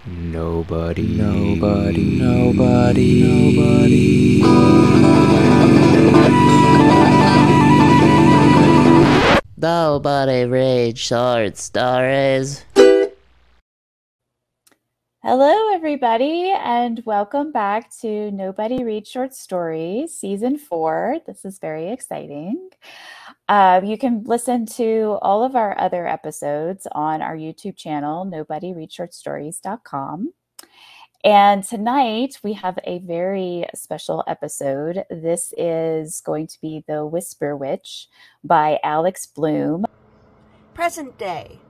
Nobody. Nobody reads short stories. Hello, everybody, and welcome back to Nobody Reads Short Stories, Season 4. This is very exciting. You can listen to all of our other episodes on our YouTube channel, nobodyreadshortstories.com. And tonight we have a very special episode. This is going to be The Whisper Witch by Alex Blume. Present day.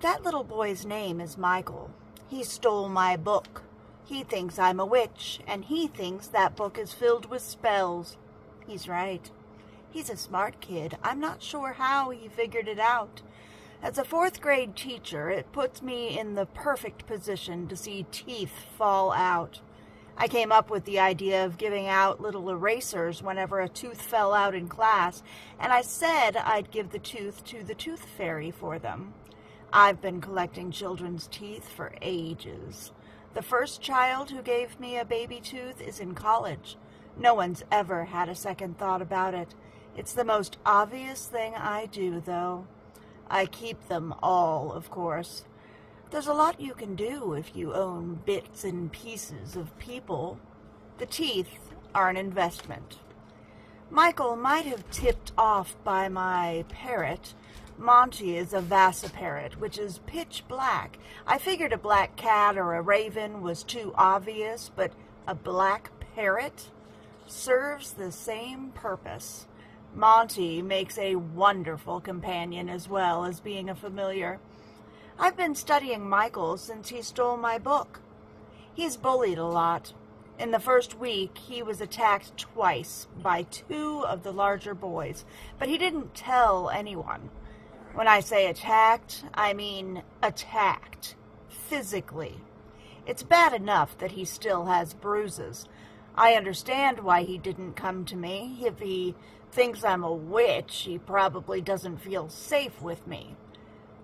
That little boy's name is Michael. He stole my book. He thinks I'm a witch, and he thinks that book is filled with spells. He's right. He's a smart kid. I'm not sure how he figured it out. As a fourth grade teacher, it puts me in the perfect position to see teeth fall out. I came up with the idea of giving out little erasers whenever a tooth fell out in class, and I said I'd give the tooth to the tooth fairy for them. I've been collecting children's teeth for ages. The first child who gave me a baby tooth is in college. No one's ever had a second thought about it. It's the most obvious thing I do, though. I keep them all, of course. There's a lot you can do if you own bits and pieces of people. The teeth are an investment. Michael might have tipped off by my parrot. Monty is a vassiparrot, which is pitch black. I figured a black cat or a raven was too obvious, but a black parrot serves the same purpose. Monty makes a wonderful companion as well as being a familiar. I've been studying Michael since he stole my book. He's bullied a lot. In the first week, he was attacked twice by two of the larger boys, but he didn't tell anyone. When I say attacked, I mean attacked, physically. It's bad enough that he still has bruises. I understand why he didn't come to me. If he thinks I'm a witch, he probably doesn't feel safe with me.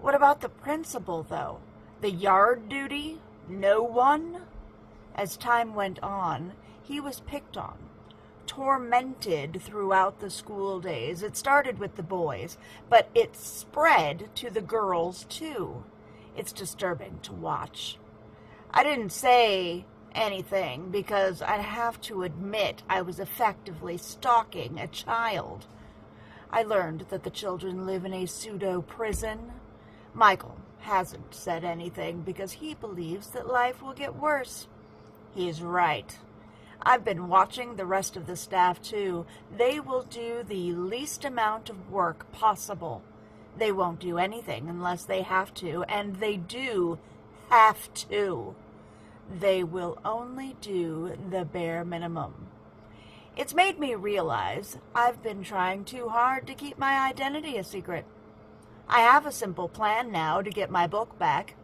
What about the principal, though? The yard duty? No one? As time went on, he was picked on, tormented throughout the school days. It started with the boys, but it spread to the girls, too. It's disturbing to watch. I didn't say anything because I have to admit I was effectively stalking a child. I learned that the children live in a pseudo-prison. Michael hasn't said anything because he believes that life will get worse. He's right. I've been watching the rest of the staff, too. They will do the least amount of work possible. They won't do anything unless they have to, and they do have to. They will only do the bare minimum. It's made me realize I've been trying too hard to keep my identity a secret. I have a simple plan now to get my book back.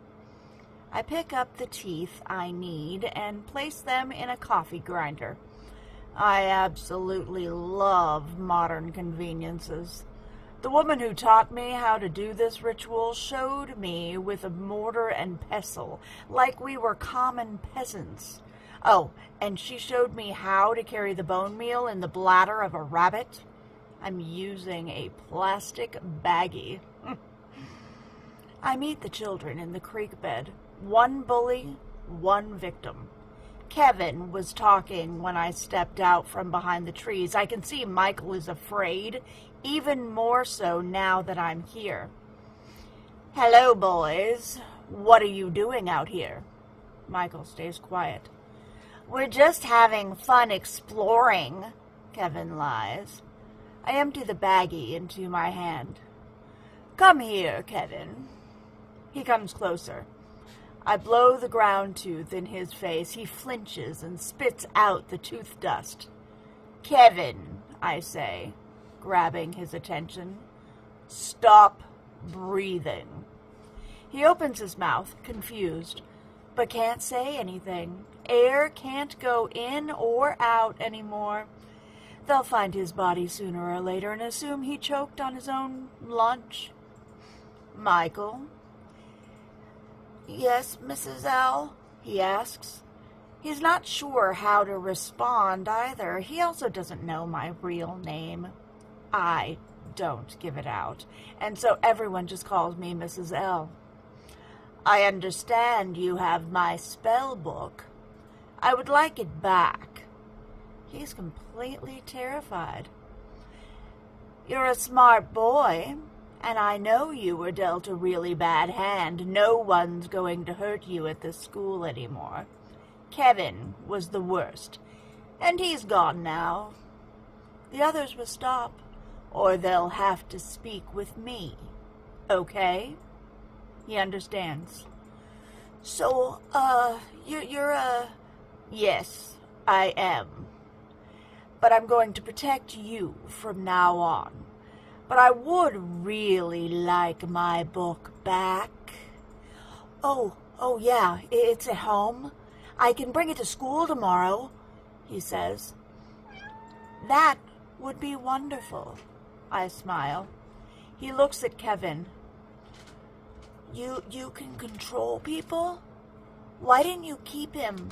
I pick up the teeth I need and place them in a coffee grinder. I absolutely love modern conveniences. The woman who taught me how to do this ritual showed me with a mortar and pestle, like we were common peasants. Oh, and she showed me how to carry the bone meal in the bladder of a rabbit. I'm using a plastic baggie. I meet the children in the creek bed. One bully, one victim. Kevin was talking when I stepped out from behind the trees. I can see Michael is afraid, even more so now that I'm here. Hello, boys. What are you doing out here? Michael stays quiet. We're just having fun exploring, Kevin lies. I empty the baggie into my hand. Come here, Kevin. He comes closer. I blow the ground tooth in his face. He flinches and spits out the tooth dust. Kevin, I say, grabbing his attention. Stop breathing. He opens his mouth, confused, but can't say anything. Air can't go in or out anymore. They'll find his body sooner or later and assume he choked on his own lunch. Michael? Yes, Mrs. L?" he asks. He's not sure how to respond either. He also doesn't know my real name. I don't give it out, and so everyone just calls me Mrs. L. "I understand you have my spell book. I would like it back." He's completely terrified. "You're a smart boy, and I know you were dealt a really bad hand. No one's going to hurt you at this school anymore. Kevin was the worst, and he's gone now. The others will stop, or they'll have to speak with me. Okay?" He understands. "So, you're "Yes, I am. But I'm going to protect you from now on. But I would really like my book back." Oh, yeah, it's at home. I can bring it to school tomorrow," he says. "That would be wonderful," I smile. He looks at Kevin. You can control people? Why didn't you keep him,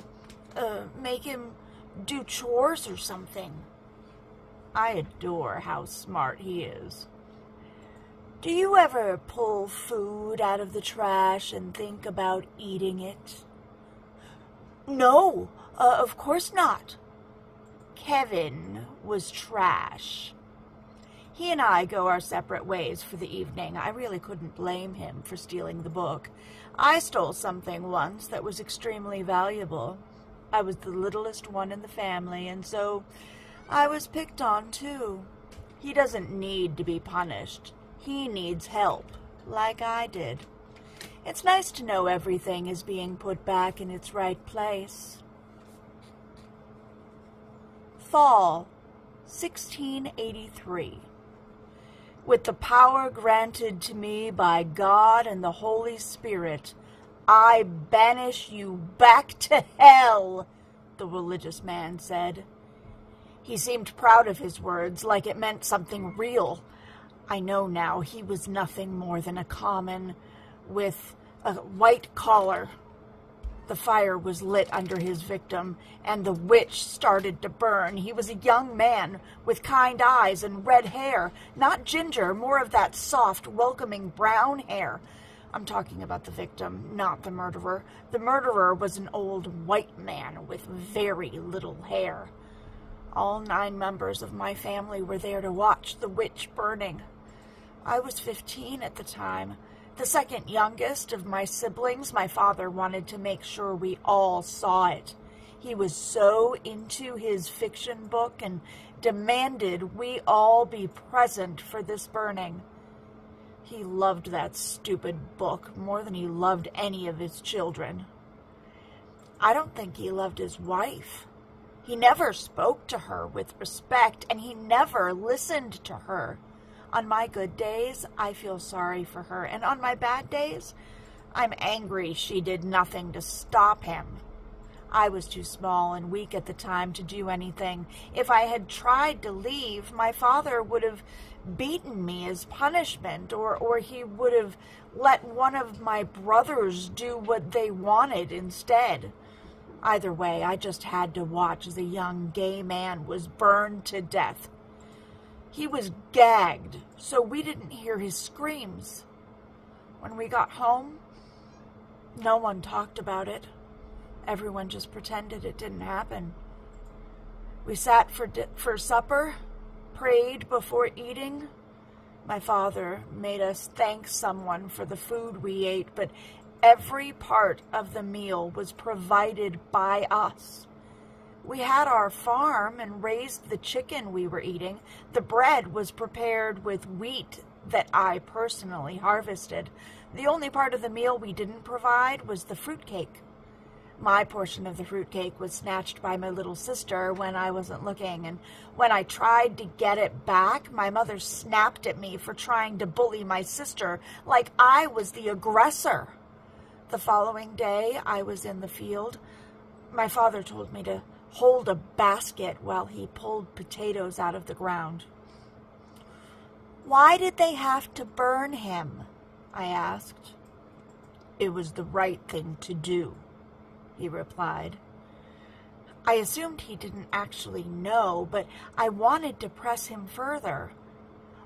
make him do chores or something?" I adore how smart he is. "Do you ever pull food out of the trash and think about eating it?" "No, of course not." Kevin was trash. He and I go our separate ways for the evening. I really couldn't blame him for stealing the book. I stole something once that was extremely valuable. I was the littlest one in the family, and so I was picked on too. He doesn't need to be punished. He needs help, like I did. It's nice to know everything is being put back in its right place. Fall, 1683. With the power granted to me by God and the Holy Spirit, I banish you back to hell, the religious man said. He seemed proud of his words, like it meant something real. I know now he was nothing more than a common with a white collar. The fire was lit under his victim, and the witch started to burn. He was a young man with kind eyes and red hair, not ginger, more of that soft, welcoming brown hair. I'm talking about the victim, not the murderer. The murderer was an old white man with very little hair. All 9 members of my family were there to watch the witch burning. I was 15 at the time. The second youngest of my siblings, my father wanted to make sure we all saw it. He was so into his fiction book and demanded we all be present for this burning. He loved that stupid book more than he loved any of his children. I don't think he loved his wife. He never spoke to her with respect, and he never listened to her. On my good days, I feel sorry for her, and on my bad days, I'm angry she did nothing to stop him. I was too small and weak at the time to do anything. If I had tried to leave, my father would have beaten me as punishment, or he would have let one of my brothers do what they wanted instead. Either way, I just had to watch as a young gay man was burned to death. He was gagged, so we didn't hear his screams. When we got home, no one talked about it. Everyone just pretended it didn't happen. We sat for supper, prayed before eating. My father made us thank someone for the food we ate, but every part of the meal was provided by us. We had our farm and raised the chicken we were eating. The bread was prepared with wheat that I personally harvested. The only part of the meal we didn't provide was the fruitcake. My portion of the fruitcake was snatched by my little sister when I wasn't looking, and when I tried to get it back, my mother snapped at me for trying to bully my sister like I was the aggressor. The following day, I was in the field. My father told me to hold a basket while he pulled potatoes out of the ground. "Why did they have to burn him?" I asked. It was the right thing to do, he replied. I assumed he didn't actually know, but I wanted to press him further.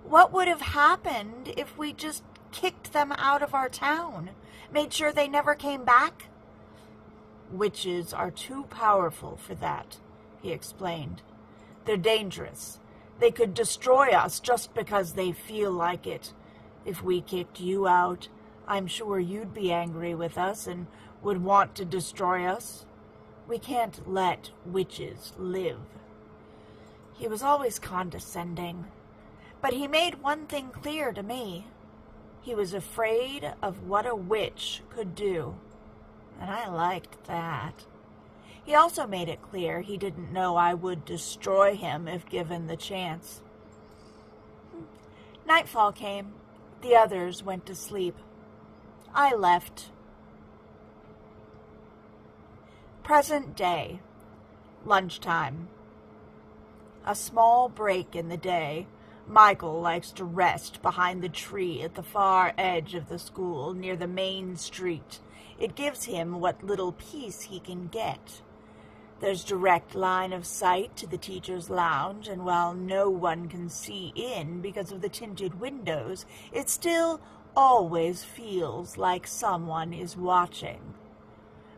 What would have happened if we just kicked them out of our town, made sure they never came back? Witches are too powerful for that, he explained. They're dangerous. They could destroy us just because they feel like it. If we kicked you out, I'm sure you'd be angry with us and would want to destroy us. We can't let witches live. He was always condescending, but he made one thing clear to me. He was afraid of what a witch could do, and I liked that. He also made it clear he didn't know I would destroy him if given the chance. Nightfall came. The others went to sleep. I left. Present day. Lunchtime. A small break in the day. Michael likes to rest behind the tree at the far edge of the school near the main street. It gives him what little peace he can get. There's direct line of sight to the teacher's lounge, and while no one can see in because of the tinted windows, it still always feels like someone is watching.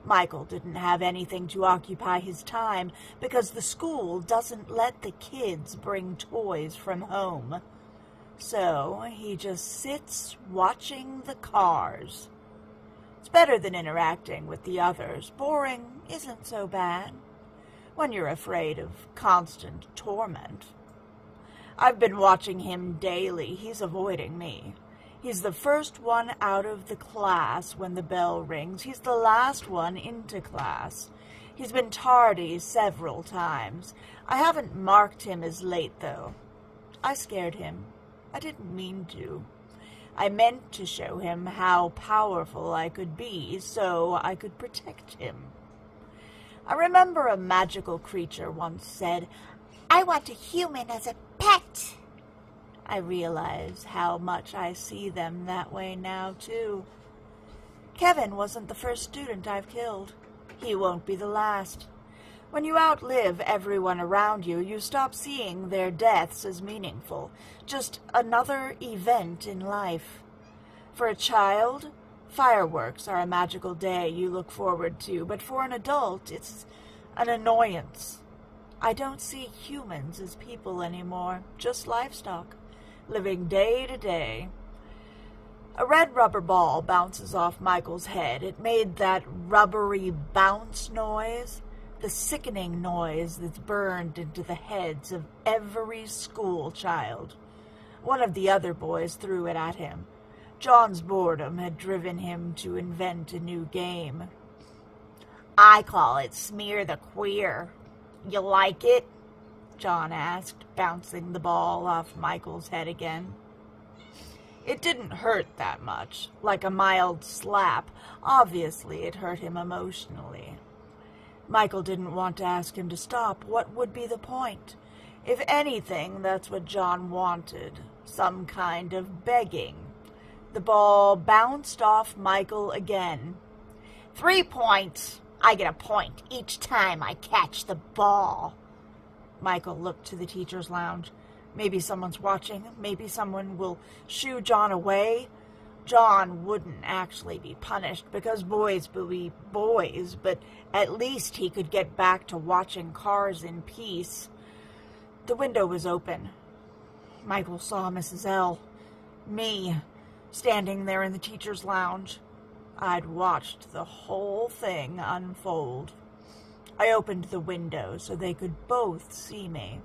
Michael didn't have anything to occupy his time because the school doesn't let the kids bring toys from home. So he just sits watching the cars. It's better than interacting with the others. Boring isn't so bad when you're afraid of constant torment. I've been watching him daily. He's avoiding me. He's the first one out of the class when the bell rings. He's the last one into class. He's been tardy several times. I haven't marked him as late, though. I scared him. I didn't mean to. I meant to show him how powerful I could be so I could protect him. I remember a magical creature once said, "I want a human as a pet." I realize how much I see them that way now, too. Kevin wasn't the first student I've killed. He won't be the last. When you outlive everyone around you, you stop seeing their deaths as meaningful, just another event in life. For a child, fireworks are a magical day you look forward to, but for an adult, it's an annoyance. I don't see humans as people anymore, just livestock, living day to day. A red rubber ball bounces off Michael's head. It made that rubbery bounce noise, the sickening noise that's burned into the heads of every school child. One of the other boys threw it at him. John's boredom had driven him to invent a new game. I call it Smear the Queer. You like it? John asked, bouncing the ball off Michael's head again. It didn't hurt that much, like a mild slap. Obviously, it hurt him emotionally. Michael didn't want to ask him to stop. What would be the point? If anything, that's what John wanted, some kind of begging. The ball bounced off Michael again. 3 points. I get a point each time I catch the ball. Michael looked to the teacher's lounge. Maybe someone's watching. Maybe someone will shoo John away. John wouldn't actually be punished because boys will be boys, but at least he could get back to watching cars in peace. The window was open. Michael saw Mrs. L. Me, standing there in the teacher's lounge. I'd watched the whole thing unfold. I opened the window so they could both see me.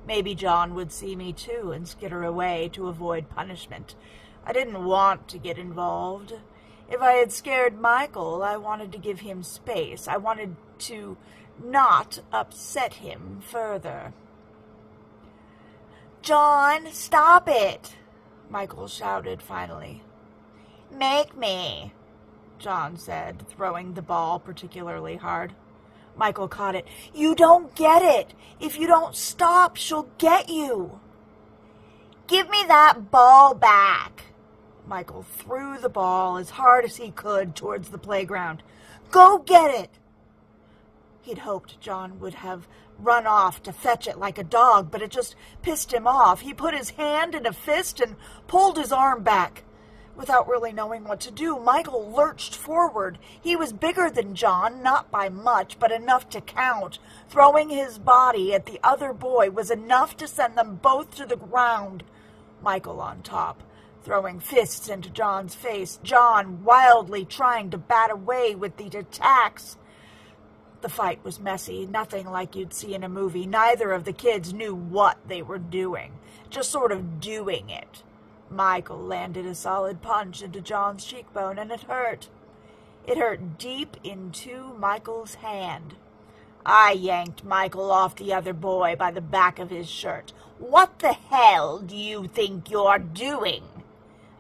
Maybe John would see me too and skitter away to avoid punishment. I didn't want to get involved. If I had scared Michael, I wanted to give him space. I wanted to not upset him further. John, stop it! Michael shouted finally. Make me, John said, throwing the ball particularly hard. Michael caught it. You don't get it. If you don't stop, she'll get you. Give me that ball back, Michael threw the ball as hard as he could towards the playground. "Go get it!" He'd hoped John would have run off to fetch it like a dog, but it just pissed him off. He put his hand in a fist and pulled his arm back. Without really knowing what to do, Michael lurched forward. He was bigger than John, not by much, but enough to count. Throwing his body at the other boy was enough to send them both to the ground. Michael on top, throwing fists into John's face, John wildly trying to bat away with the attacks. The fight was messy, nothing like you'd see in a movie. Neither of the kids knew what they were doing, just sort of doing it. Michael landed a solid punch into John's cheekbone, and it hurt. It hurt deep into Michael's hand. I yanked Michael off the other boy by the back of his shirt. "What the hell do you think you're doing?"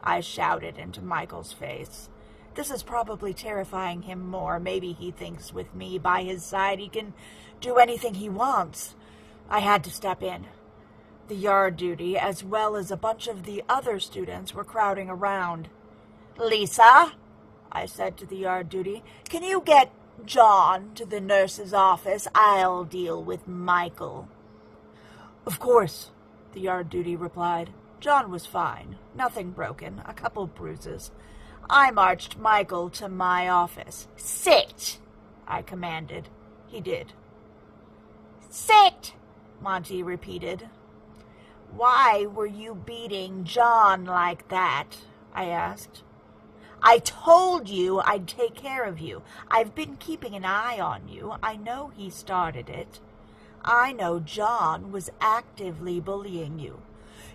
I shouted into Michael's face. This is probably terrifying him more. Maybe he thinks with me by his side he can do anything he wants. I had to step in. The yard duty, as well as a bunch of the other students, were crowding around. "Lisa," I said to the yard duty, "can you get John to the nurse's office? I'll deal with Michael." "Of course," the yard duty replied. John was fine, nothing broken, a couple bruises. I marched Michael to my office. "Sit," I commanded. He did. "Sit," Monty repeated. "Why were you beating John like that?" I asked. "I told you I'd take care of you. I've been keeping an eye on you. I know he started it. I know John was actively bullying you."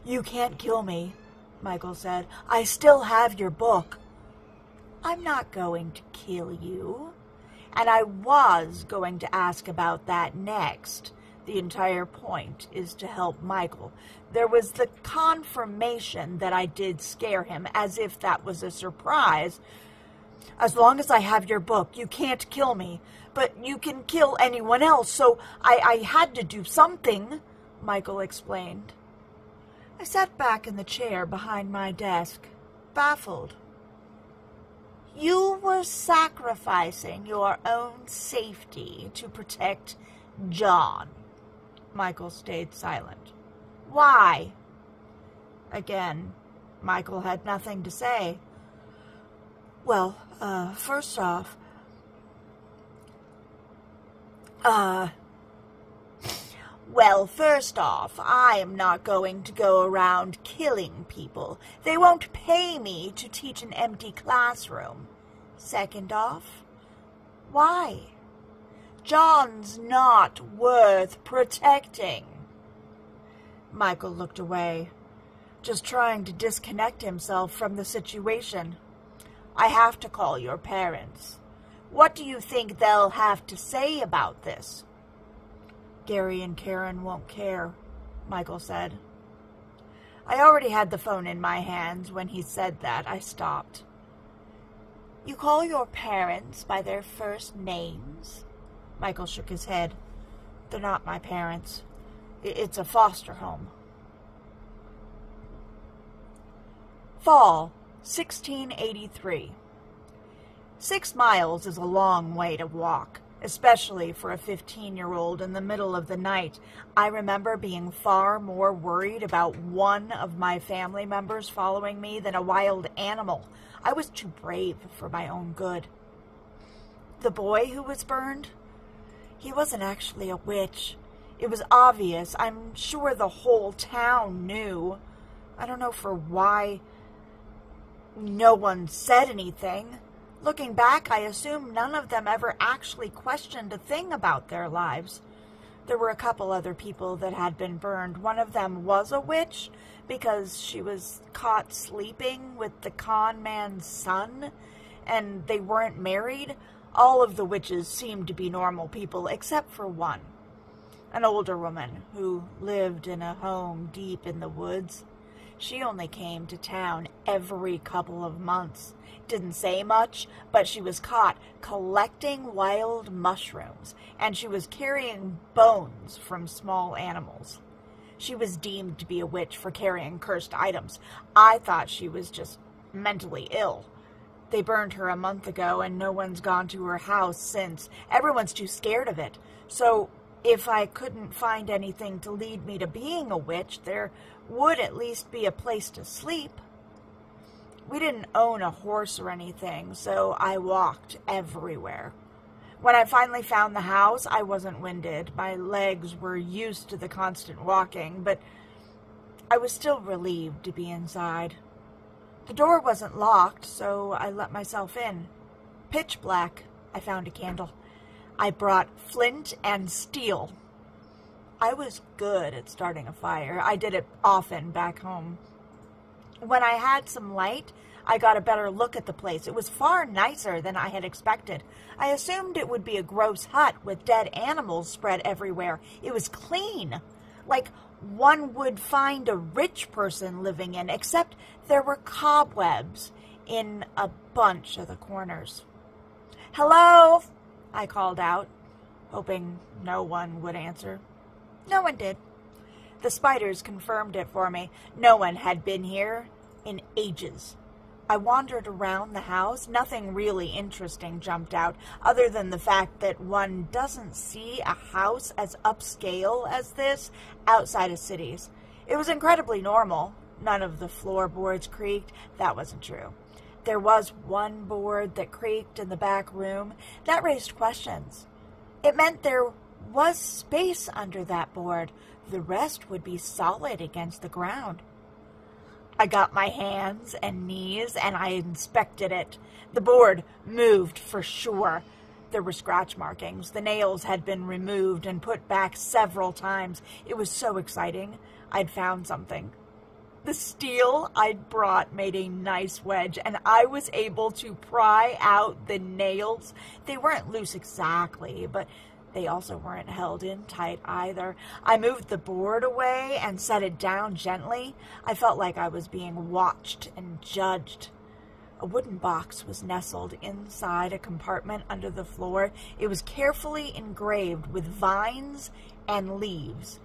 "You can't kill me," Michael said. "I still have your book." "I'm not going to kill you. And I was going to ask about that next. The entire point is to help Michael. There was the confirmation that I did scare him, as if that was a surprise. As long as I have your book, you can't kill me, but you can kill anyone else, so I had to do something," Michael explained. I sat back in the chair behind my desk, baffled. "You were sacrificing your own safety to protect John." Michael stayed silent. "Why?" Again, Michael had nothing to say. Well, first off, I am not going to go around killing people. They won't pay me to teach an empty classroom. Second off, why? John's not worth protecting. Michael looked away, just trying to disconnect himself from the situation. "I have to call your parents. What do you think they'll have to say about this?" "Gary and Karen won't care," Michael said. I already had the phone in my hands when he said that. I stopped. "You call your parents by their first names?" Michael shook his head. "They're not my parents. It's a foster home." Fall, 1683. 6 miles is a long way to walk, especially for a 15-year-old in the middle of the night. I remember being far more worried about one of my family members following me than a wild animal. I was too brave for my own good. The boy who was burned? He wasn't actually a witch. It was obvious. I'm sure the whole town knew. I don't know for why no one said anything. Looking back, I assume none of them ever actually questioned a thing about their lives. There were a couple other people that had been burned. One of them was a witch because she was caught sleeping with the con man's son, and they weren't married. All of the witches seemed to be normal people, except for one, an older woman who lived in a home deep in the woods. She only came to town every couple of months. Didn't say much, but she was caught collecting wild mushrooms, and she was carrying bones from small animals. She was deemed to be a witch for carrying cursed items. I thought she was just mentally ill. They burned her a month ago, and no one's gone to her house since. Everyone's too scared of it. So if I couldn't find anything to lead me to being a witch, there would at least be a place to sleep. We didn't own a horse or anything, so I walked everywhere. When I finally found the house, I wasn't winded. My legs were used to the constant walking, but I was still relieved to be inside. The door wasn't locked, so I let myself in. Pitch black. I found a candle. I brought flint and steel. I was good at starting a fire. I did it often back home. When I had some light, I got a better look at the place. It was far nicer than I had expected. I assumed it would be a gross hut with dead animals spread everywhere. It was clean, like one would find a rich person living in, except there were cobwebs in a bunch of the corners. "Hello," I called out, hoping no one would answer. No one did. The spiders confirmed it for me. No one had been here in ages. I wandered around the house. Nothing really interesting jumped out, other than the fact that one doesn't see a house as upscale as this outside of cities. It was incredibly normal. None of the floorboards creaked. That wasn't true. There was one board that creaked in the back room. That raised questions. It meant there was space under that board. The rest would be solid against the ground. I got my hands and knees and I inspected it. The board moved for sure. There were scratch markings. The nails had been removed and put back several times. It was so exciting. I'd found something. The steel I'd brought made a nice wedge, and I was able to pry out the nails. They weren't loose exactly, but they also weren't held in tight either. I moved the board away and set it down gently. I felt like I was being watched and judged. A wooden box was nestled inside a compartment under the floor. It was carefully engraved with vines and leaves.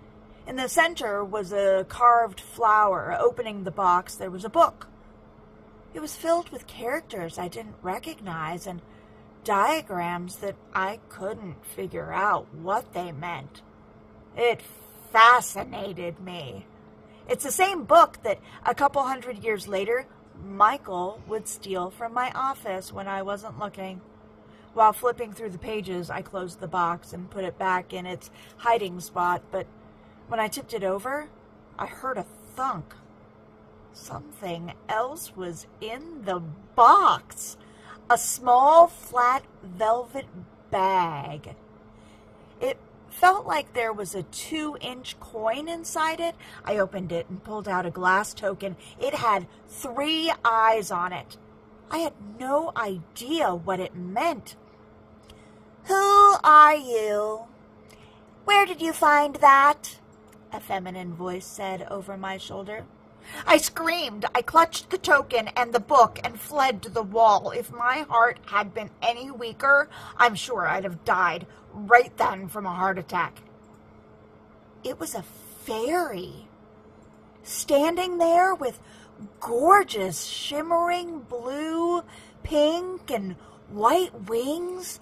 In the center was a carved flower. Opening the box, there was a book. It was filled with characters I didn't recognize and diagrams that I couldn't figure out what they meant. It fascinated me. It's the same book that a couple hundred years later, Michael would steal from my office when I wasn't looking. While flipping through the pages, I closed the box and put it back in its hiding spot, but when I tipped it over, I heard a thunk. Something else was in the box. A small, flat velvet bag. It felt like there was a 2-inch coin inside it. I opened it and pulled out a glass token. It had 3 eyes on it. I had no idea what it meant. "Who are you? Where did you find that?" a feminine voice said over my shoulder. I screamed. I clutched the token and the book and fled to the wall. If my heart had been any weaker, I'm sure I'd have died right then from a heart attack. It was a fairy, standing there with gorgeous, shimmering blue, pink, and white wings.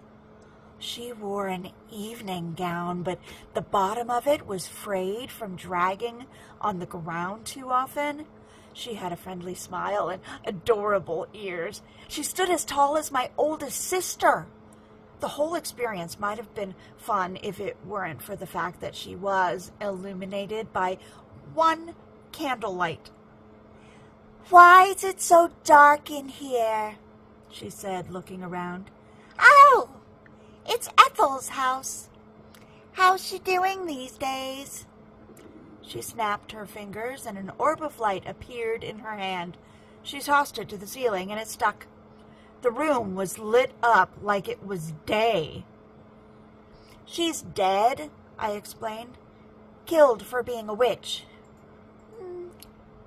She wore an evening gown, but the bottom of it was frayed from dragging on the ground too often. She had a friendly smile and adorable ears. She stood as tall as my oldest sister. The whole experience might have been fun if it weren't for the fact that she was illuminated by one candlelight. "Why is it so dark in here?" she said, looking around. "Oh! It's Ethel's house. How's she doing these days?" She snapped her fingers and an orb of light appeared in her hand. She tossed it to the ceiling and it stuck. The room was lit up like it was day. "She's dead," I explained. "Killed for being a witch."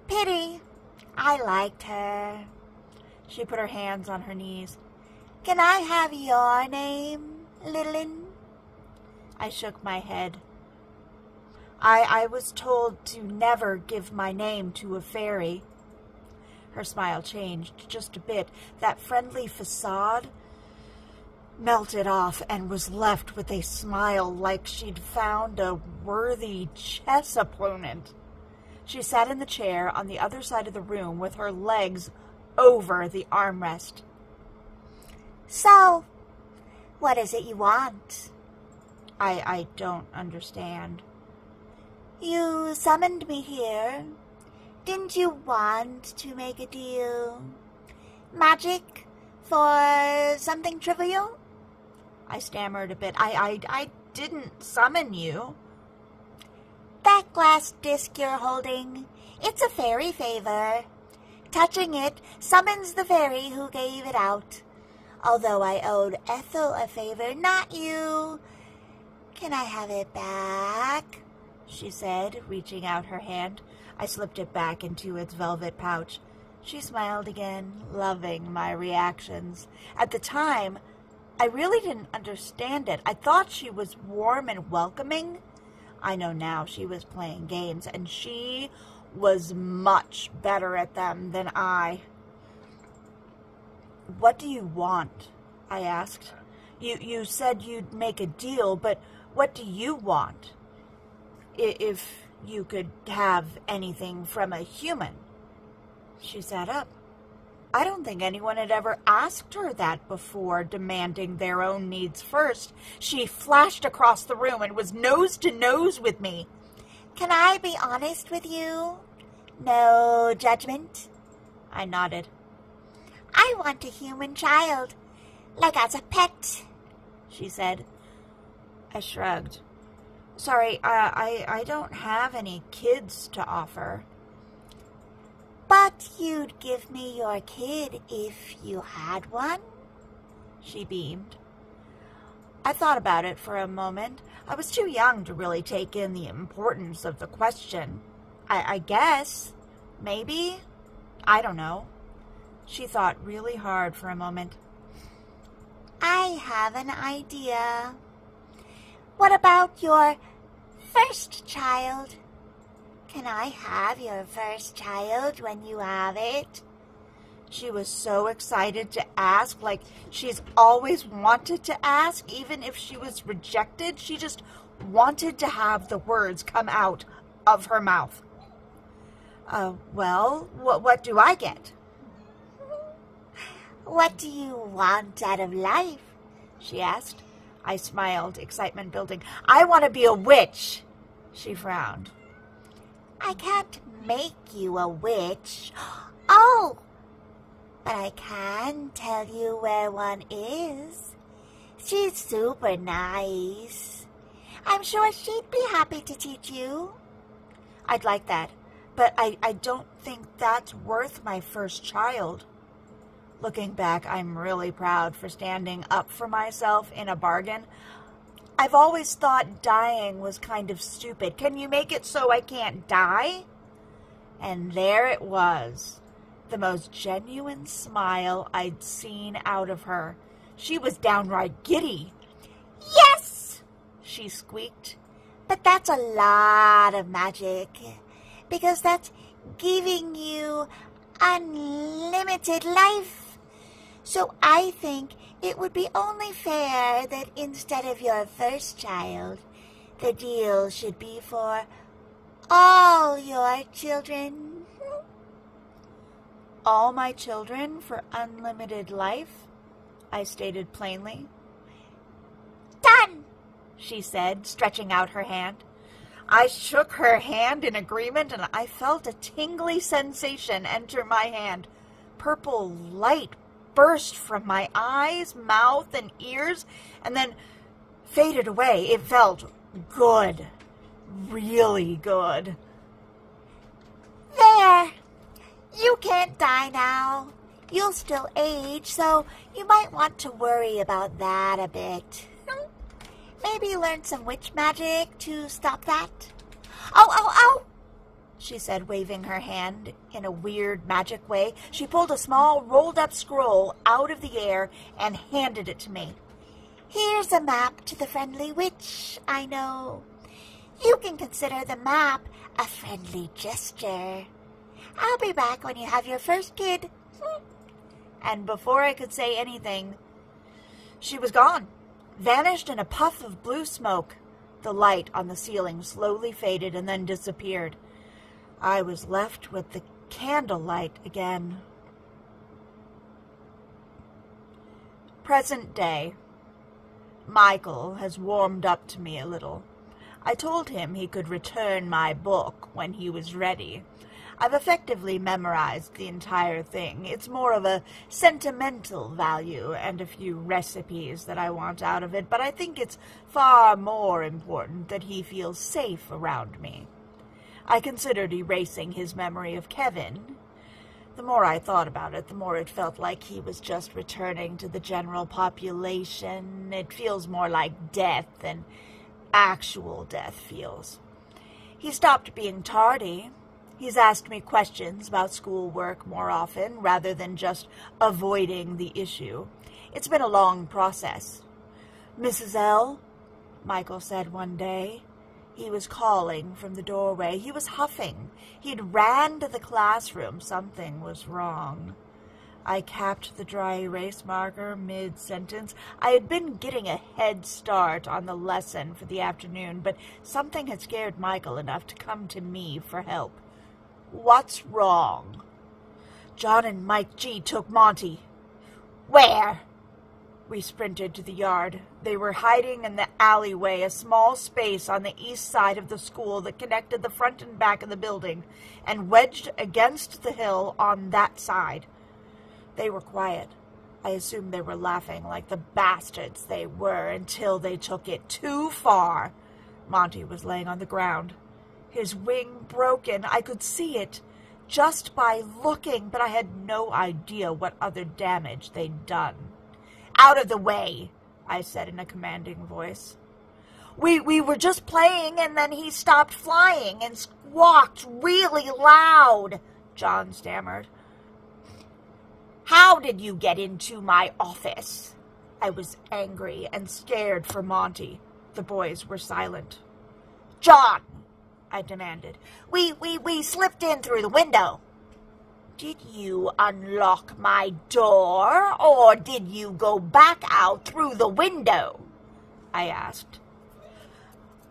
"Pity. I liked her." She put her hands on her knees. "Can I have your name, Littlin?" I shook my head. I was told to never give my name to a fairy. Her smile changed just a bit. That friendly facade melted off and was left with a smile like she'd found a worthy chess opponent. She sat in the chair on the other side of the room with her legs over the armrest. So, what is it you want? I don't understand. You summoned me here. Didn't you want to make a deal? Magic for something trivial? I stammered a bit. I didn't summon you. That glass disc you're holding, it's a fairy favor. Touching it summons the fairy who gave it out. Although I owed Ethel a favor, not you. Can I have it back? She said, reaching out her hand. I slipped it back into its velvet pouch. She smiled again, loving my reactions. At the time, I really didn't understand it. I thought she was warm and welcoming. I know now she was playing games, and she was much better at them than I. What do you want? I asked. You said you'd make a deal, but what do you want? If you could have anything from a human. She sat up. I don't think anyone had ever asked her that before, demanding their own needs first. She flashed across the room and was nose to nose with me. Can I be honest with you? No judgment? I nodded. I want a human child, like as a pet, she said. I shrugged. Sorry, I don't have any kids to offer. But you'd give me your kid if you had one? She beamed. I thought about it for a moment. I was too young to really take in the importance of the question. I guess. Maybe. I don't know. She thought really hard for a moment. I have an idea. What about your first child? Can I have your first child when you have it? She was so excited to ask, like she's always wanted to ask, even if she was rejected. She just wanted to have the words come out of her mouth. Well, what do I get? What do you want out of life? She asked. I smiled, excitement building. I want to be a witch. She frowned. I can't make you a witch. Oh, but I can tell you where one is. She's super nice. I'm sure she'd be happy to teach you. I'd like that, but I don't think that's worth my first child. Looking back, I'm really proud for standing up for myself in a bargain. I've always thought dying was kind of stupid. Can you make it so I can't die? And there it was, the most genuine smile I'd seen out of her. She was downright giddy. Yes, she squeaked. But that's a lot of magic, because that's giving you unlimited life. So I think it would be only fair that instead of your first child, the deal should be for all your children. All my children for unlimited life? I stated plainly. Done, she said, stretching out her hand. I shook her hand in agreement, and I felt a tingly sensation enter my hand. Purple light burst from my eyes, mouth, and ears, and then faded away. It felt good. Really good. There! You can't die now. You'll still age, so you might want to worry about that a bit. Maybe learn some witch magic to stop that. Oh! She said, waving her hand in a weird magic way. She pulled a small rolled-up scroll out of the air and handed it to me. Here's a map to the friendly witch I know. You can consider the map a friendly gesture. I'll be back when you have your first kid. And before I could say anything, she was gone, vanished in a puff of blue smoke. The light on the ceiling slowly faded and then disappeared. I was left with the candlelight again. Present day. Michael has warmed up to me a little. I told him he could return my book when he was ready. I've effectively memorized the entire thing. It's more of a sentimental value and a few recipes that I want out of it, but I think it's far more important that he feels safe around me. I considered erasing his memory of Kevin. The more I thought about it, the more it felt like he was just returning to the general population. It feels more like death than actual death feels. He stopped being tardy. He's asked me questions about schoolwork more often, rather than just avoiding the issue. It's been a long process. "Mrs. L," Michael said one day. He was calling from the doorway. He was huffing. He'd ran to the classroom. Something was wrong. I capped the dry erase marker mid-sentence. I had been getting a head start on the lesson for the afternoon, but something had scared Michael enough to come to me for help. "What's wrong?" "John and Mike G. took Monty." Where? We sprinted to the yard. They were hiding in the alleyway, a small space on the east side of the school that connected the front and back of the building, and wedged against the hill on that side. They were quiet. I assumed they were laughing like the bastards they were until they took it too far. Monty was laying on the ground, his wing broken. I could see it just by looking, but I had no idea what other damage they'd done. Out of the way, I said in a commanding voice. We were just playing, and then he stopped flying and squawked really loud, John stammered. How did you get into my office? I was angry and scared for Monty. The boys were silent. John, I demanded. We slipped in through the window. Did you unlock my door, or did you go back out through the window? I asked.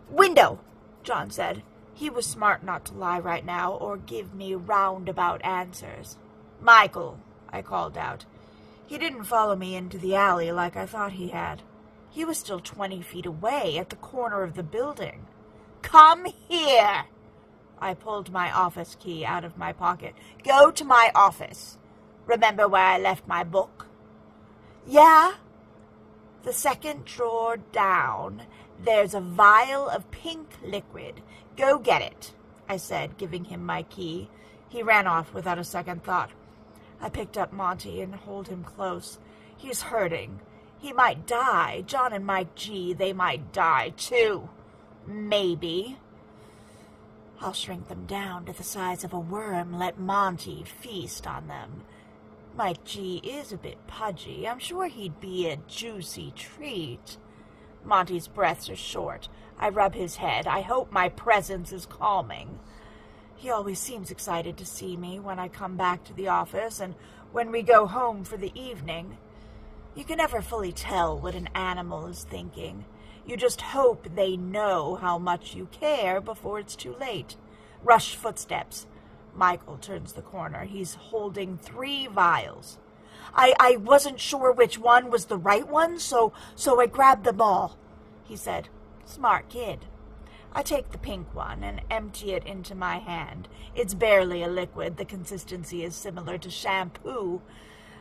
Window, John said. He was smart not to lie right now or give me roundabout answers. Michael, I called out. He didn't follow me into the alley like I thought he had. He was still 20 feet away at the corner of the building. Come here. I pulled my office key out of my pocket. Go to my office. Remember where I left my book? Yeah. The second drawer down, there's a vial of pink liquid. Go get it, I said, giving him my key. He ran off without a second thought. I picked up Monty and held him close. He's hurting. He might die. John and Mike G., they might die, too. Maybe. I'll shrink them down to the size of a worm, let Monty feast on them. Mike G. is a bit pudgy. I'm sure he'd be a juicy treat. Monty's breaths are short. I rub his head. I hope my presence is calming. He always seems excited to see me when I come back to the office and when we go home for the evening. You can never fully tell what an animal is thinking. You just hope they know how much you care before it's too late. Rush footsteps. Michael turns the corner. He's holding 3 vials. I wasn't sure which one was the right one, so I grabbed them all, he said. Smart kid. I take the pink one and empty it into my hand. It's barely a liquid. The consistency is similar to shampoo.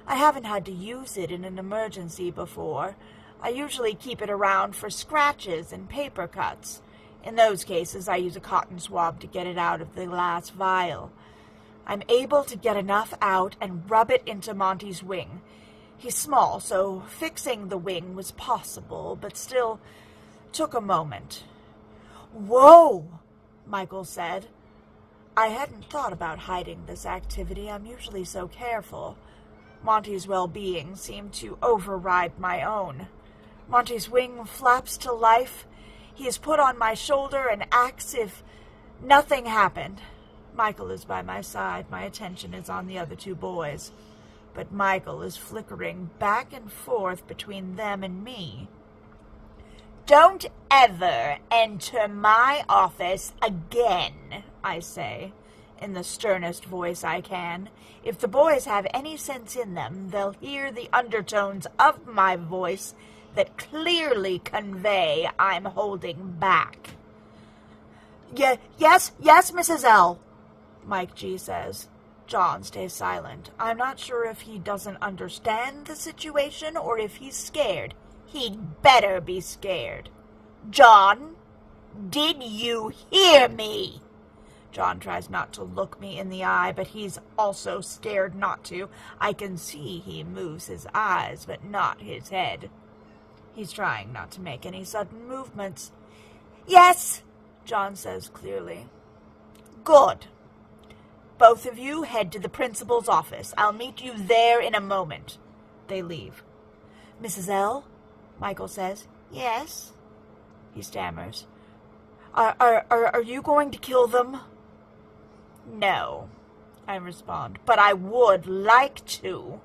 I haven't had to use it in an emergency before. I usually keep it around for scratches and paper cuts. In those cases, I use a cotton swab to get it out of the glass vial. I'm able to get enough out and rub it into Monty's wing. He's small, so fixing the wing was possible, but still took a moment. Whoa, Michael said. I hadn't thought about hiding this activity. I'm usually so careful. Monty's well-being seemed to override my own. Monty's wing flaps to life. He is put on my shoulder and acts if nothing happened. Michael is by my side. My attention is on the other two boys. But Michael is flickering back and forth between them and me. "Don't ever enter my office again," I say, in the sternest voice I can. If the boys have any sense in them, they'll hear the undertones of my voice that clearly convey I'm holding back. Yes, Mrs. L," Mike G says. John stays silent. I'm not sure if he doesn't understand the situation or if he's scared. He'd better be scared. "John, did you hear me?" John tries not to look me in the eye, but he's also scared not to. I can see he moves his eyes, but not his head. He's trying not to make any sudden movements. "Yes," John says clearly. "Good. Both of you head to the principal's office. I'll meet you there in a moment." They leave. "Mrs. L," Michael says. "Yes," he stammers. Are you going to kill them?" "No," I respond, "but I would like to."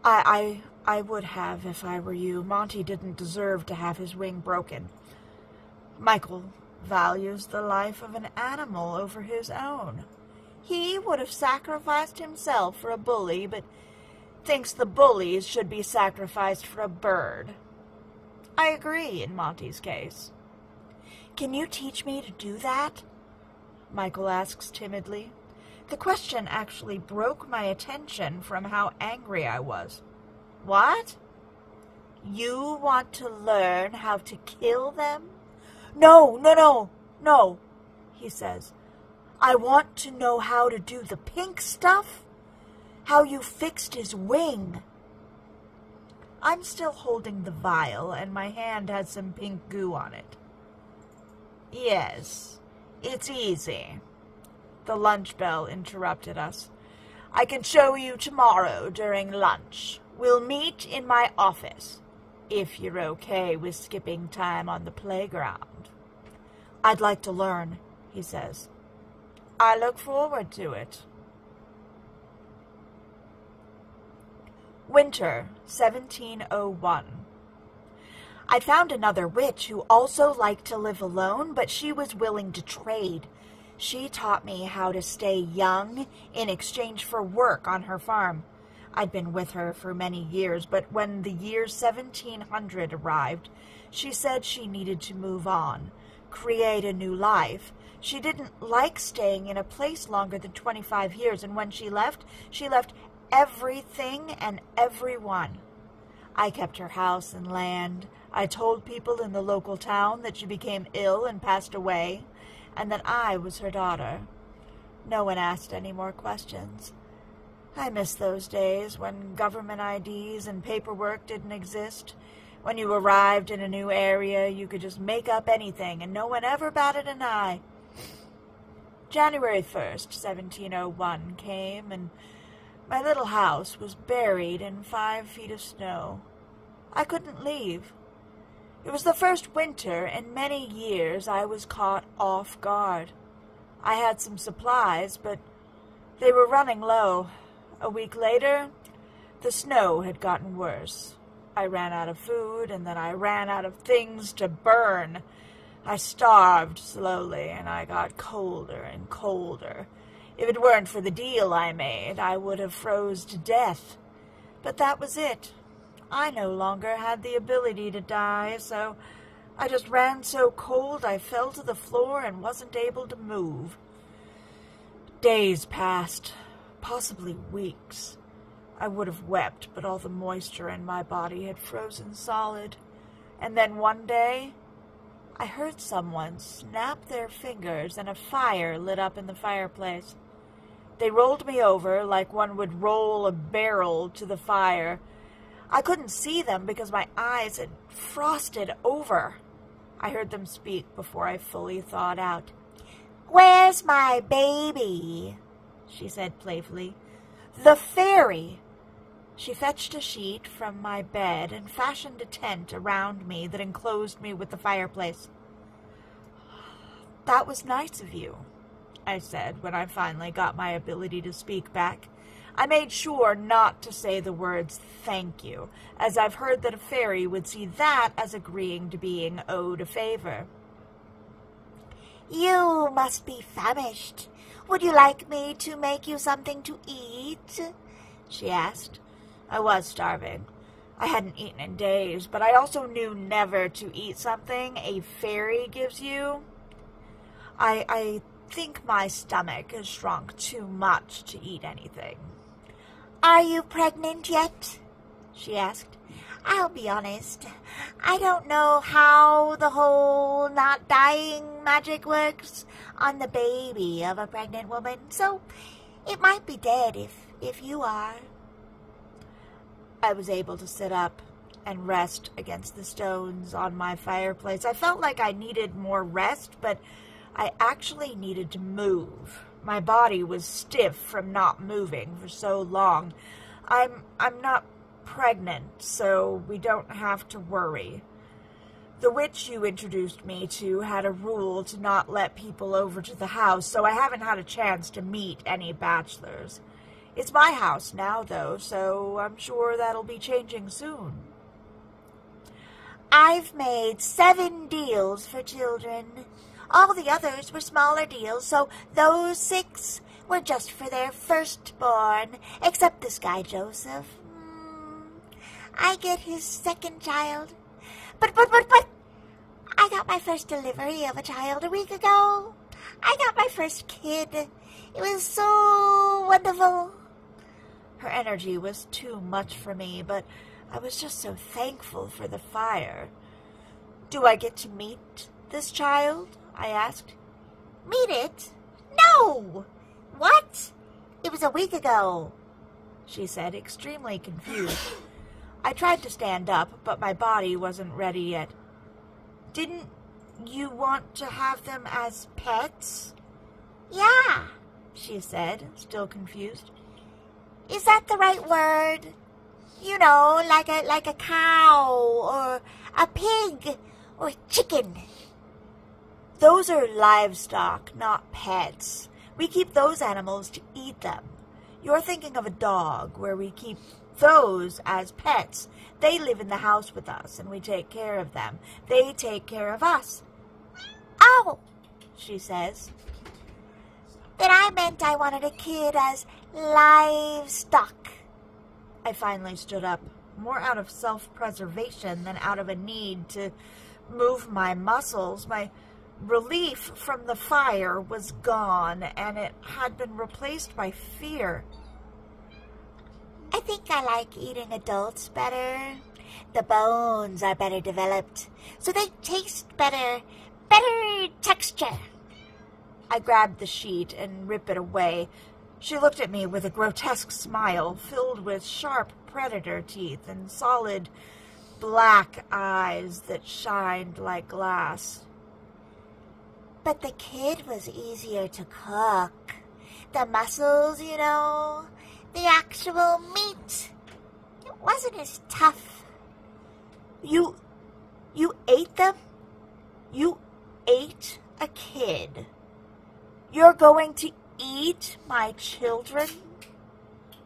I would have if I were you. Monty didn't deserve to have his wing broken. Michael values the life of an animal over his own. He would have sacrificed himself for a bully, but thinks the bullies should be sacrificed for a bird. I agree in Monty's case. "Can you teach me to do that?" Michael asks timidly. The question actually broke my attention from how angry I was. "What? You want to learn how to kill them?" No, he says. "I want to know how to do the pink stuff. How you fixed his wing." I'm still holding the vial, and my hand has some pink goo on it. "Yes, it's easy." The lunch bell interrupted us. "I can show you tomorrow during lunch. We'll meet in my office, if you're okay with skipping time on the playground." "I'd like to learn," he says. "I look forward to it." Winter, 1701. I found another witch who also liked to live alone, but she was willing to trade. She taught me how to stay young in exchange for work on her farm. I'd been with her for many years, but when the year 1700 arrived, she said she needed to move on, create a new life. She didn't like staying in a place longer than 25 years, and when she left everything and everyone. I kept her house and land. I told people in the local town that she became ill and passed away, and that I was her daughter. No one asked any more questions. I miss those days when government IDs and paperwork didn't exist. When you arrived in a new area, you could just make up anything, and no one ever batted an eye. January 1st, 1701 came, and my little house was buried in 5 feet of snow. I couldn't leave. It was the first winter in many years I was caught off guard. I had some supplies, but they were running low. A week later, the snow had gotten worse. I ran out of food, and then I ran out of things to burn. I starved slowly, and I got colder and colder. If it weren't for the deal I made, I would have froze to death. But that was it. I no longer had the ability to die, so I just ran so cold I fell to the floor and wasn't able to move. Days passed, possibly weeks. I would have wept, but all the moisture in my body had frozen solid. And then one day, I heard someone snap their fingers and a fire lit up in the fireplace. They rolled me over like one would roll a barrel to the fire. I couldn't see them because my eyes had frosted over. I heard them speak before I fully thawed out. "Where's my baby?" she said playfully. "The fairy." She fetched a sheet from my bed and fashioned a tent around me that enclosed me with the fireplace. "That was nice of you," I said when I finally got my ability to speak back. I made sure not to say the words thank you, as I've heard that a fairy would see that as agreeing to being owed a favor. You must be famished. Would you like me to make you something to eat? She asked. I was starving. I hadn't eaten in days, but I also knew never to eat something a fairy gives you. I think my stomach has shrunk too much to eat anything. Are you pregnant yet? She asked. I'll be honest. I don't know how the whole not dying magic works on the baby of a pregnant woman, so it might be dead if you are. I was able to sit up and rest against the stones on my fireplace. I felt like I needed more rest, but I actually needed to move. My body was stiff from not moving for so long. I'm not pregnant, so we don't have to worry. The witch you introduced me to had a rule to not let people over to the house, so I haven't had a chance to meet any bachelors. It's my house now, though, so I'm sure that'll be changing soon. I've made 7 deals for children. All the others were smaller deals, so those 6 were just for their firstborn, except this guy, Joseph. I get his second child. But, I got my first delivery of a child a week ago. I got my first kid. It was so wonderful. Her energy was too much for me, but I was just so thankful for the fire. Do I get to meet this child? I asked. Meet it? No! What? It was a week ago, she said, extremely confused. I tried to stand up, but my body wasn't ready yet. Didn't you want to have them as pets? Yeah, she said, still confused. Is that the right word? You know, like a cow or a pig or chicken. Those are livestock, not pets. We keep those animals to eat them. You're thinking of a dog, where we keep those as pets. They live in the house with us, and we take care of them. They take care of us. Oh, she says. Then I meant I wanted a kid as livestock. I finally stood up, more out of self-preservation than out of a need to move my muscles. My relief from the fire was gone, and it had been replaced by fear. I think I like eating adults better. The bones are better developed, so they taste better texture. I grabbed the sheet and ripped it away. She looked at me with a grotesque smile, filled with sharp predator teeth and solid black eyes that shined like glass. But the kid was easier to cook. The muscles, you know, the actual meat. It wasn't as tough. You ate them? You ate a kid? You're going to eat my children?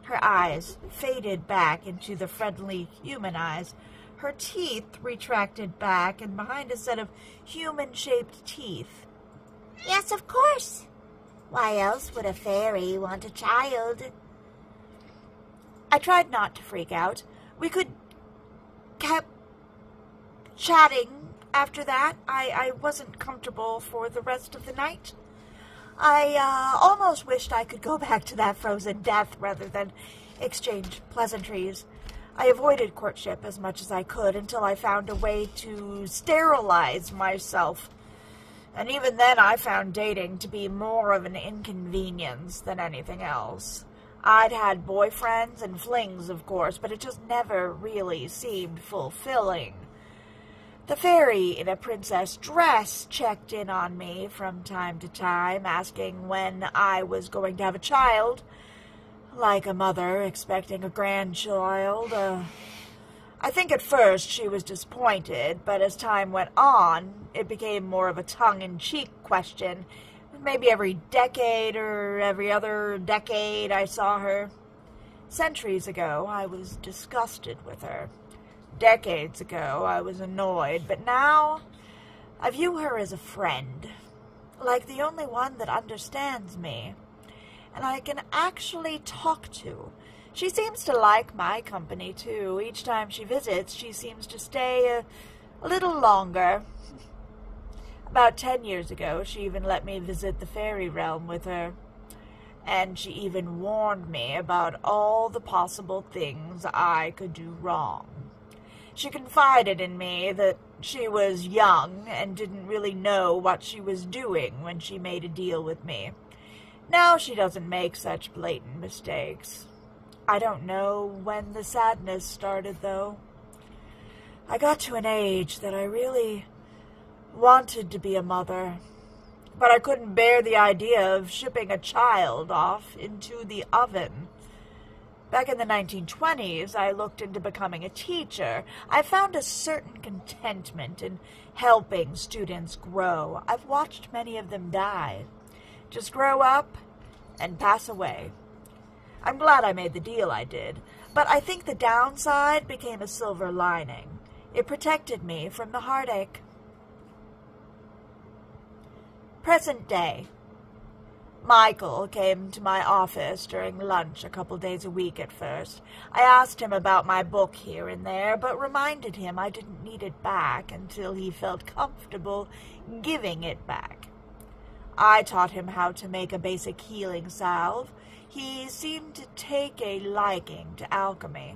Her eyes faded back into the friendly human eyes. Her teeth retracted back and behind a set of human-shaped teeth. Yes, of course. Why else would a fairy want a child? I tried not to freak out. We could keep chatting after that. I wasn't comfortable for the rest of the night. I almost wished I could go back to that frozen death rather than exchange pleasantries. I avoided courtship as much as I could until I found a way to sterilize myself. And even then I found dating to be more of an inconvenience than anything else. I'd had boyfriends and flings, of course, but it just never really seemed fulfilling. The fairy in a princess dress checked in on me from time to time, asking when I was going to have a child, like a mother expecting a grandchild. I think at first she was disappointed, but as time went on, it became more of a tongue-in-cheek question, Maybe every decade or every other decade I saw her. Centuries ago, I was disgusted with her. Decades ago, I was annoyed. But now, I view her as a friend. Like the only one that understands me. And I can actually talk to. She seems to like my company, too. Each time she visits, she seems to stay a little longer. About 10 years ago, she even let me visit the fairy realm with her. And she even warned me about all the possible things I could do wrong. She confided in me that she was young and didn't really know what she was doing when she made a deal with me. Now she doesn't make such blatant mistakes. I don't know when the sadness started, though. I got to an age that I really wanted to be a mother, but I couldn't bear the idea of shipping a child off into the oven. Back in the 1920s, I looked into becoming a teacher. I found a certain contentment in helping students grow. I've watched many of them die. Just grow up and pass away. I'm glad I made the deal I did, but I think the downside became a silver lining. It protected me from the heartache. Present day. Michael came to my office during lunch a couple days a week at first. I asked him about my book here and there, but reminded him I didn't need it back until he felt comfortable giving it back. I taught him how to make a basic healing salve. He seemed to take a liking to alchemy.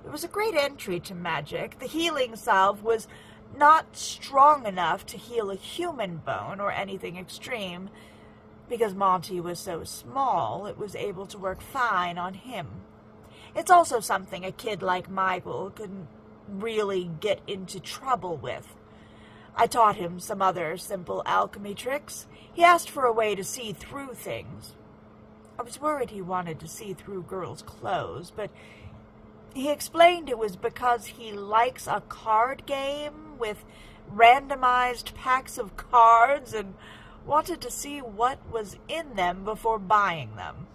It was a great entry to magic. The healing salve was not strong enough to heal a human bone or anything extreme. Because Monty was so small, it was able to work fine on him. It's also something a kid like Michael couldn't really get into trouble with. I taught him some other simple alchemy tricks. He asked for a way to see through things. I was worried he wanted to see through girls' clothes, but he explained it was because he likes a card game with randomized packs of cards and wanted to see what was in them before buying them.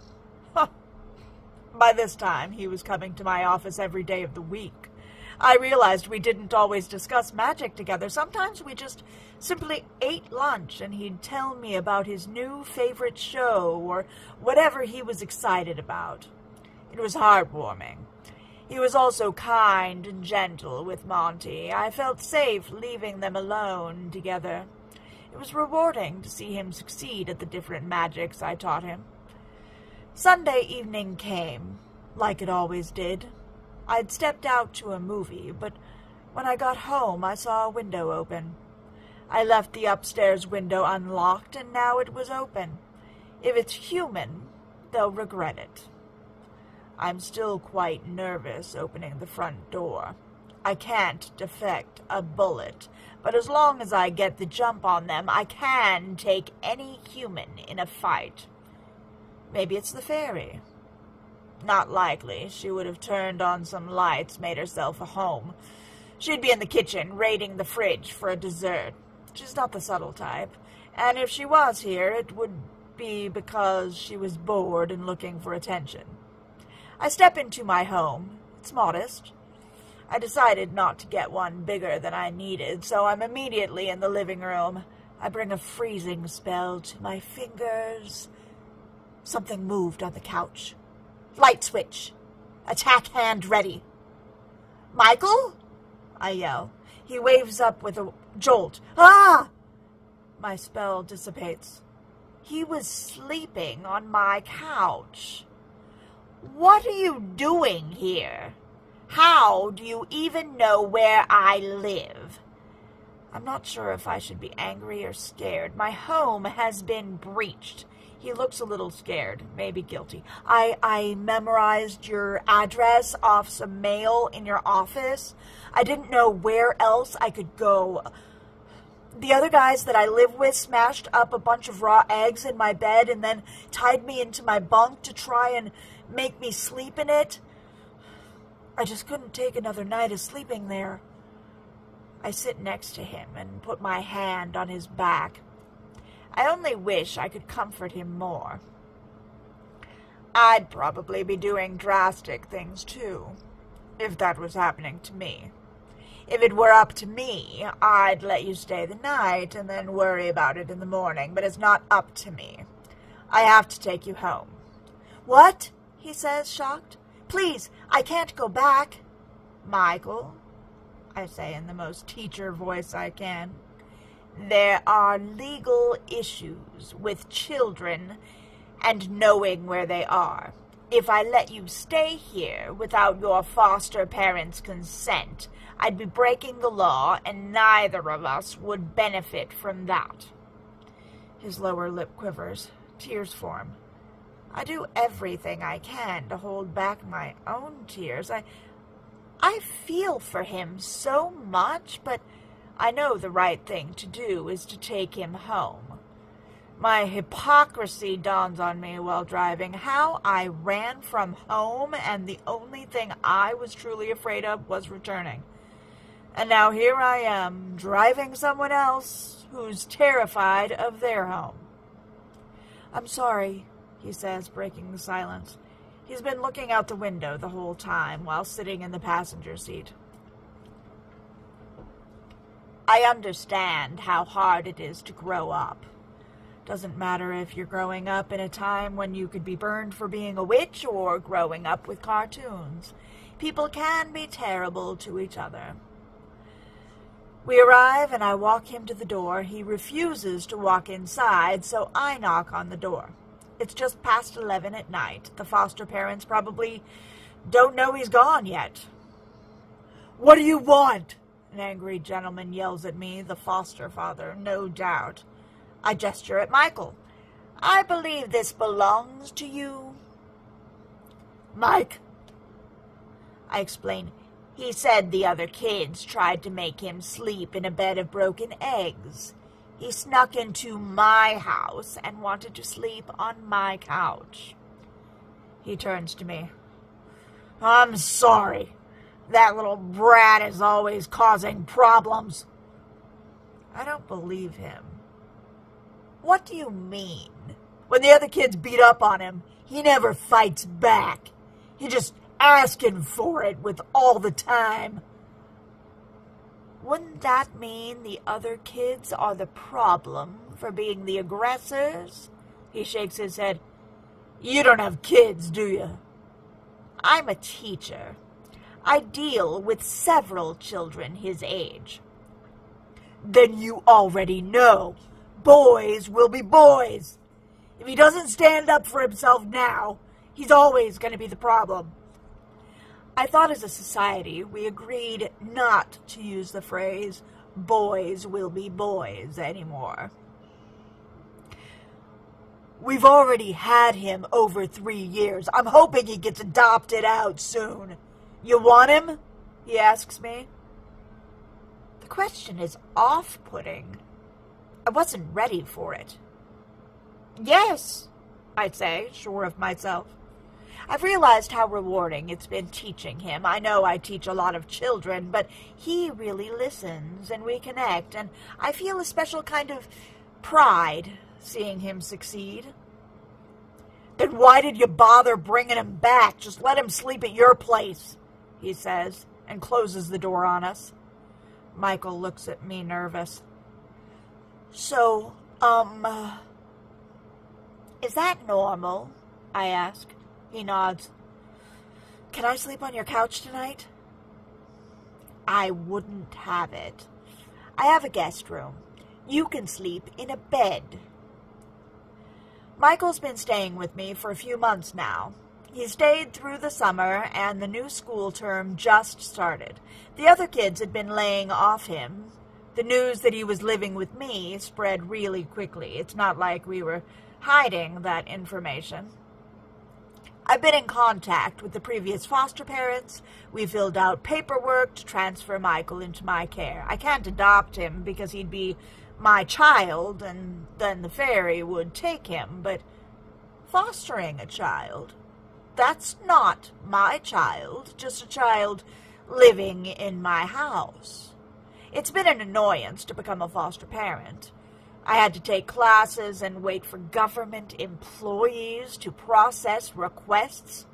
By this time, he was coming to my office every day of the week. I realized we didn't always discuss magic together. Sometimes we just simply ate lunch, and he'd tell me about his new favorite show or whatever he was excited about. It was heartwarming. He was also kind and gentle with Monty. I felt safe leaving them alone together. It was rewarding to see him succeed at the different magics I taught him. Sunday evening came, like it always did. I'd stepped out to a movie, but when I got home, I saw a window open. I left the upstairs window unlocked, and now it was open. If it's human, they'll regret it. I'm still quite nervous opening the front door. I can't defect a bullet, but as long as I get the jump on them, I can take any human in a fight. Maybe it's the fairy. Not likely. She would have turned on some lights, made herself a home. She'd be in the kitchen, raiding the fridge for a dessert. She's not the subtle type, and if she was here, it would be because she was bored and looking for attention. I step into my home. It's modest. I decided not to get one bigger than I needed, so I'm immediately in the living room. I bring a freezing spell to my fingers. Something moved on the couch. Light switch. Attack hand ready. Michael? I yell. He waves up with a jolt. Ah! My spell dissipates. He was sleeping on my couch. What are you doing here? How do you even know where I live? I'm not sure if I should be angry or scared. My home has been breached. He looks a little scared, maybe guilty. I memorized your address off some mail in your office. I didn't know where else I could go. The other guys that I live with smashed up a bunch of raw eggs in my bed and then tied me into my bunk to try and make me sleep in it. I just couldn't take another night of sleeping there. I sit next to him and put my hand on his back. I only wish I could comfort him more. I'd probably be doing drastic things too, if that was happening to me. If it were up to me, I'd let you stay the night and then worry about it in the morning, but it's not up to me. I have to take you home. What? He says, shocked. Please, I can't go back. Michael, I say in the most teacher voice I can, there are legal issues with children and knowing where they are. If I let you stay here without your foster parents' consent, I'd be breaking the law, and neither of us would benefit from that. His lower lip quivers. Tears form. I do everything I can to hold back my own tears. I feel for him so much, but I know the right thing to do is to take him home. My hypocrisy dawns on me while driving. How I ran from home, and the only thing I was truly afraid of was returning. And now here I am, driving someone else who's terrified of their home. I'm sorry, he says, breaking the silence. He's been looking out the window the whole time while sitting in the passenger seat. I understand how hard it is to grow up. Doesn't matter if you're growing up in a time when you could be burned for being a witch or growing up with cartoons. People can be terrible to each other. We arrive and I walk him to the door. He refuses to walk inside, so I knock on the door. It's just past 11 at night. The foster parents probably don't know he's gone yet. What do you want? An angry gentleman yells at me, the foster father, no doubt. I gesture at Michael. I believe this belongs to you. Mike, I explain. He said the other kids tried to make him sleep in a bed of broken eggs. He snuck into my house and wanted to sleep on my couch. He turns to me. I'm sorry. That little brat is always causing problems. I don't believe him. What do you mean? When the other kids beat up on him, he never fights back. He just asking for it with all the time. Wouldn't that mean the other kids are the problem for being the aggressors? He shakes his head. You don't have kids, do you? I'm a teacher. I deal with several children his age. Then you already know. Boys will be boys. If he doesn't stand up for himself now, he's always going to be the problem. I thought as a society we agreed not to use the phrase, boys will be boys anymore. We've already had him over 3 years. I'm hoping he gets adopted out soon. You want him? He asks me. The question is off-putting. I wasn't ready for it. Yes, I'd say, sure of myself. I've realized how rewarding it's been teaching him. I know I teach a lot of children, but he really listens and we connect, and I feel a special kind of pride seeing him succeed. Then why did you bother bringing him back? Just let him sleep at your place, he says, and closes the door on us. Michael looks at me nervous. So, is that normal? I ask. He nods. Can I sleep on your couch tonight? I wouldn't have it. I have a guest room. You can sleep in a bed. Michael's been staying with me for a few months now. He stayed through the summer, and the new school term just started. The other kids had been laying off him. The news that he was living with me spread really quickly. It's not like we were hiding that information. I've been in contact with the previous foster parents. We filled out paperwork to transfer Michael into my care. I can't adopt him because he'd be my child, and then the fairy would take him, but fostering a child, that's not my child, just a child living in my house. It's been an annoyance to become a foster parent. I had to take classes and wait for government employees to process requests.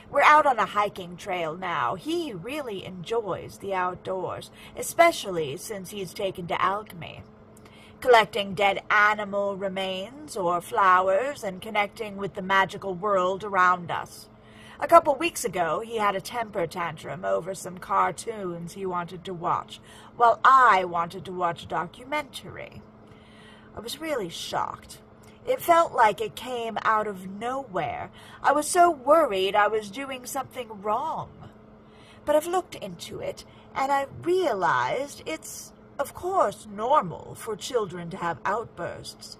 We're out on a hiking trail now. He really enjoys the outdoors, especially since he's taken to alchemy. Collecting dead animal remains or flowers and connecting with the magical world around us. A couple weeks ago, he had a temper tantrum over some cartoons he wanted to watch, while I wanted to watch a documentary. I was really shocked. It felt like it came out of nowhere. I was so worried I was doing something wrong. But I've looked into it, and I realized it's, of course, normal for children to have outbursts.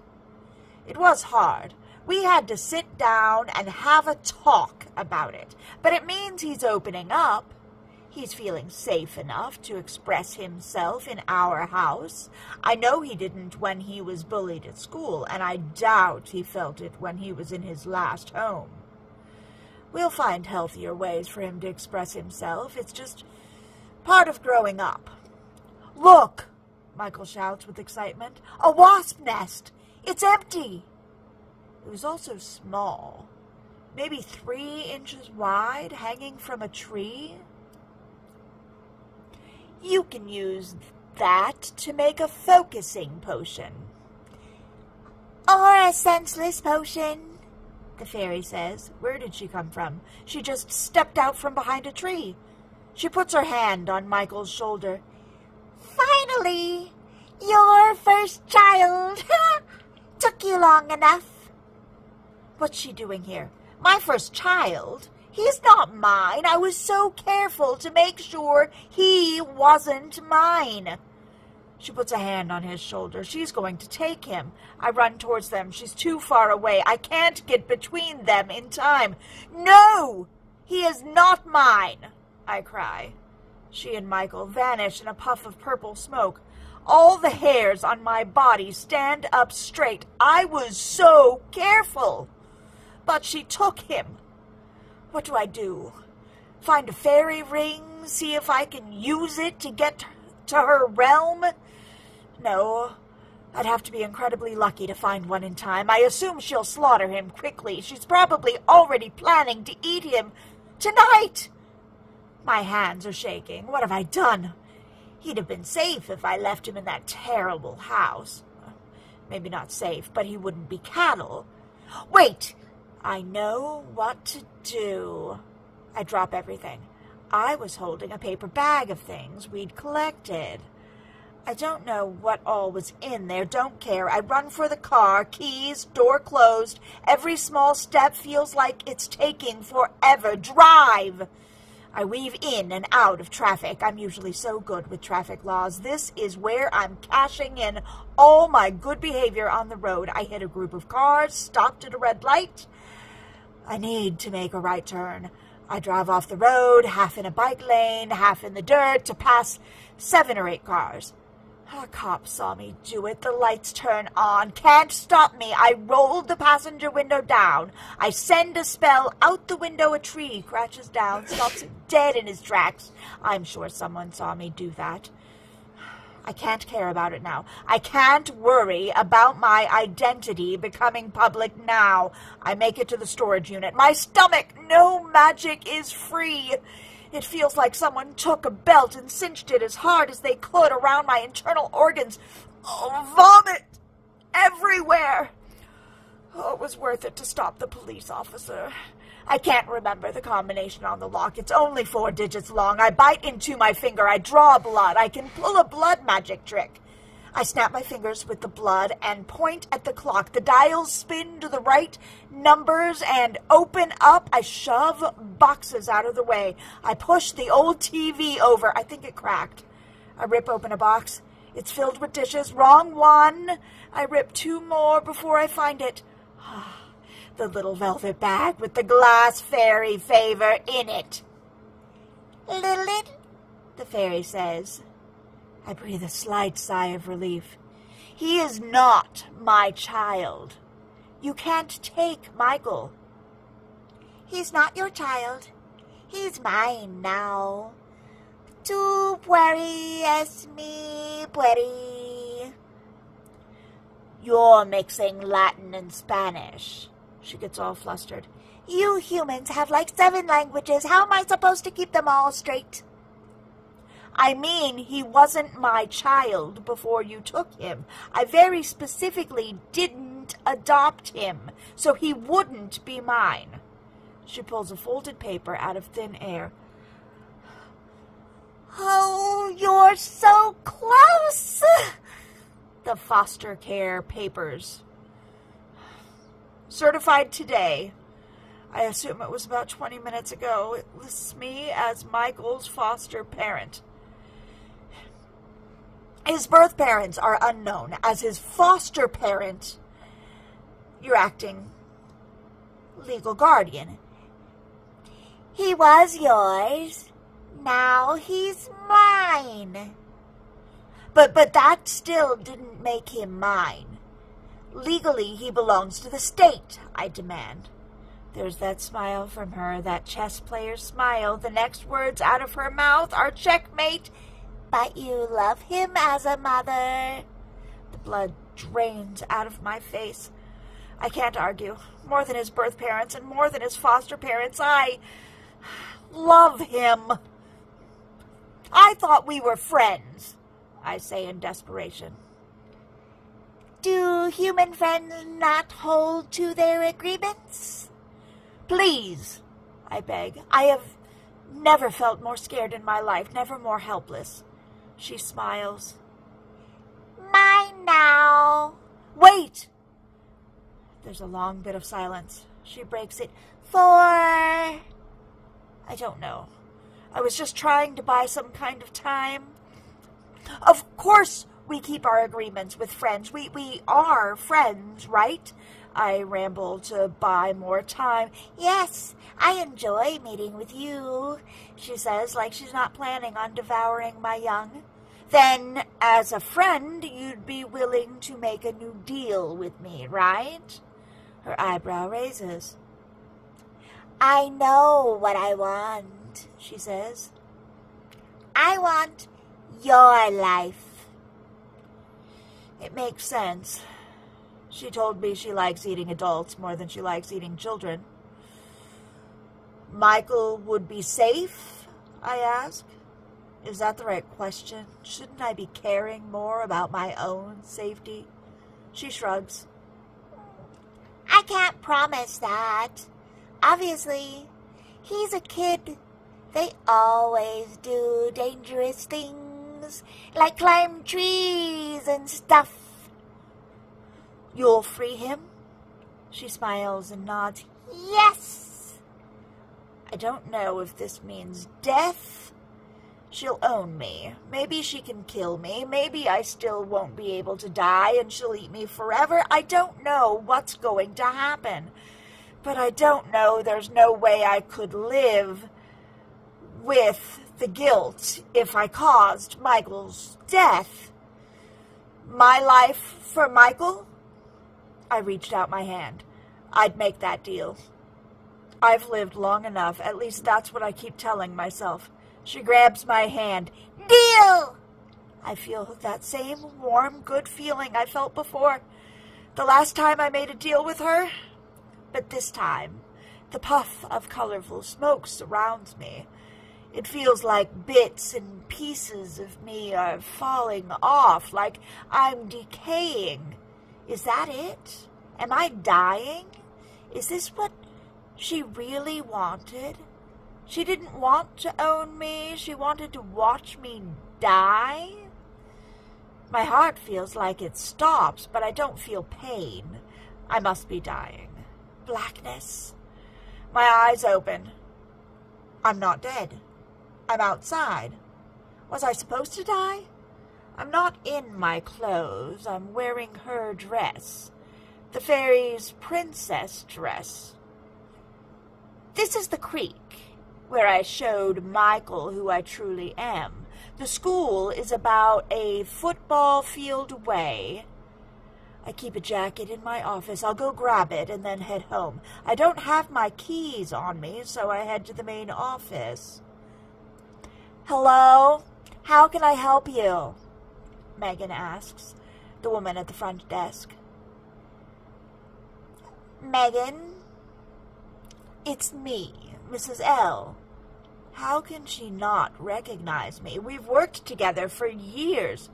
It was hard. We had to sit down and have a talk about it. But it means he's opening up. He's feeling safe enough to express himself in our house. I know he didn't when he was bullied at school, and I doubt he felt it when he was in his last home. We'll find healthier ways for him to express himself. It's just part of growing up. "Look!" Michael shouts with excitement. "A wasp nest! It's empty!" It was also small, maybe 3 inches wide, hanging from a tree. "You can use that to make a focusing potion." Or a senseless potion, the fairy says. Where did she come from? She just stepped out from behind a tree. She puts her hand on Michael's shoulder. "Finally, your first child. Took you long enough." What's she doing here? My first child? He's not mine. I was so careful to make sure he wasn't mine. She puts a hand on his shoulder. She's going to take him. I run towards them. She's too far away. I can't get between them in time. "No! He is not mine!" I cry. She and Michael vanish in a puff of purple smoke. All the hairs on my body stand up straight. I was so careful. But she took him. What do I do? Find a fairy ring? See if I can use it to get to her realm? No, I'd have to be incredibly lucky to find one in time. I assume she'll slaughter him quickly. She's probably already planning to eat him tonight. My hands are shaking. What have I done? He'd have been safe if I left him in that terrible house. Maybe not safe, but he wouldn't be cattle. Wait! I know what to do. I drop everything. I was holding a paper bag of things we'd collected. I don't know what all was in there, don't care. I run for the car, keys, door closed. Every small step feels like it's taking forever. Drive! I weave in and out of traffic. I'm usually so good with traffic laws. This is where I'm cashing in all my good behavior on the road. I hit a group of cars, stopped at a red light. I need to make a right turn. I drive off the road, half in a bike lane, half in the dirt, to pass 7 or 8 cars. A cop saw me do it. The lights turn on. Can't stop me. I rolled the passenger window down. I send a spell out the window. A tree crashes down, stops him dead in his tracks. I'm sure someone saw me do that. I can't care about it now. I can't worry about my identity becoming public now. I make it to the storage unit. My stomach, no magic is free. It feels like someone took a belt and cinched it as hard as they could around my internal organs. Oh, vomit everywhere. Oh, it was worth it to stop the police officer. I can't remember the combination on the lock. It's only 4 digits long. I bite into my finger. I draw blood. I can pull a blood magic trick. I snap my fingers with the blood and point at the clock. The dials spin to the right numbers and open up. I shove boxes out of the way. I push the old TV over. I think it cracked. I rip open a box. It's filled with dishes. Wrong one. I rip 2 more before I find it. The little velvet bag with the glass fairy favor in it. "Lilith," the fairy says. I breathe a slight sigh of relief. He is not my child. You can't take Michael. "He's not your child. He's mine now. Tu pueri es mi pueri." You're mixing Latin and Spanish. She gets all flustered. You humans have like 7 languages. How am I supposed to keep them all straight? I mean, he wasn't my child before you took him. I very specifically didn't adopt him, so he wouldn't be mine. She pulls a folded paper out of thin air. Oh, you're so close! The foster care papers. Certified today. I assume it was about 20 minutes ago. It lists me as Michael's foster parent. His birth parents are unknown. As his foster parent, you're acting legal guardian. He was yours. Now he's mine. But that still didn't make him mine. Legally, he belongs to the state, I demand. There's that smile from her, that chess player's smile. The next words out of her mouth are checkmate. But you love him as a mother. The blood drains out of my face. I can't argue. More than his birth parents and more than his foster parents, I love him. I thought we were friends, I say in desperation. Do human friends not hold to their agreements? Please, I beg. I have never felt more scared in my life, never more helpless. She smiles. Mine now. Wait! There's a long bit of silence. She breaks it. I don't know. I was just trying to buy some kind of time. Of course we keep our agreements with friends. We are friends, right? I ramble to buy more time. Yes, I enjoy meeting with you, she says, like she's not planning on devouring my young. Then, as a friend, you'd be willing to make a new deal with me, right? Her eyebrow raises. I know what I want, she says. I want your life. It makes sense. She told me she likes eating adults more than she likes eating children. Michael would be safe, I ask. Is that the right question? Shouldn't I be caring more about my own safety? She shrugs. I can't promise that. Obviously, he's a kid. They always do dangerous things, like climb trees and stuff. You'll free him? She smiles and nods. Yes! I don't know if this means death. She'll own me. Maybe she can kill me. Maybe I still won't be able to die and she'll eat me forever. I don't know what's going to happen. But I don't know there's no way I could live with the guilt if I caused Michael's death. My life for Michael? I reached out my hand. I'd make that deal. I've lived long enough. At least that's what I keep telling myself. She grabs my hand. Deal! I feel that same warm, good feeling I felt before. The last time I made a deal with her. But this time, the puff of colorful smoke surrounds me. It feels like bits and pieces of me are falling off, like I'm decaying. Is that it? Am I dying? Is this what she really wanted? She didn't want to own me. She wanted to watch me die. My heart feels like it stops, but I don't feel pain. I must be dying. Blackness. My eyes open. I'm not dead. I'm outside. Was I supposed to die? I'm not in my clothes. I'm wearing her dress. The fairy's princess dress. This is the creek where I showed Michael who I truly am. The school is about a football field away. I keep a jacket in my office. I'll go grab it and then head home. I don't have my keys on me, so I head to the main office. Hello? How can I help you? Megan asks, the woman at the front desk. Megan, it's me, Mrs. L. How can she not recognize me? We've worked together for years.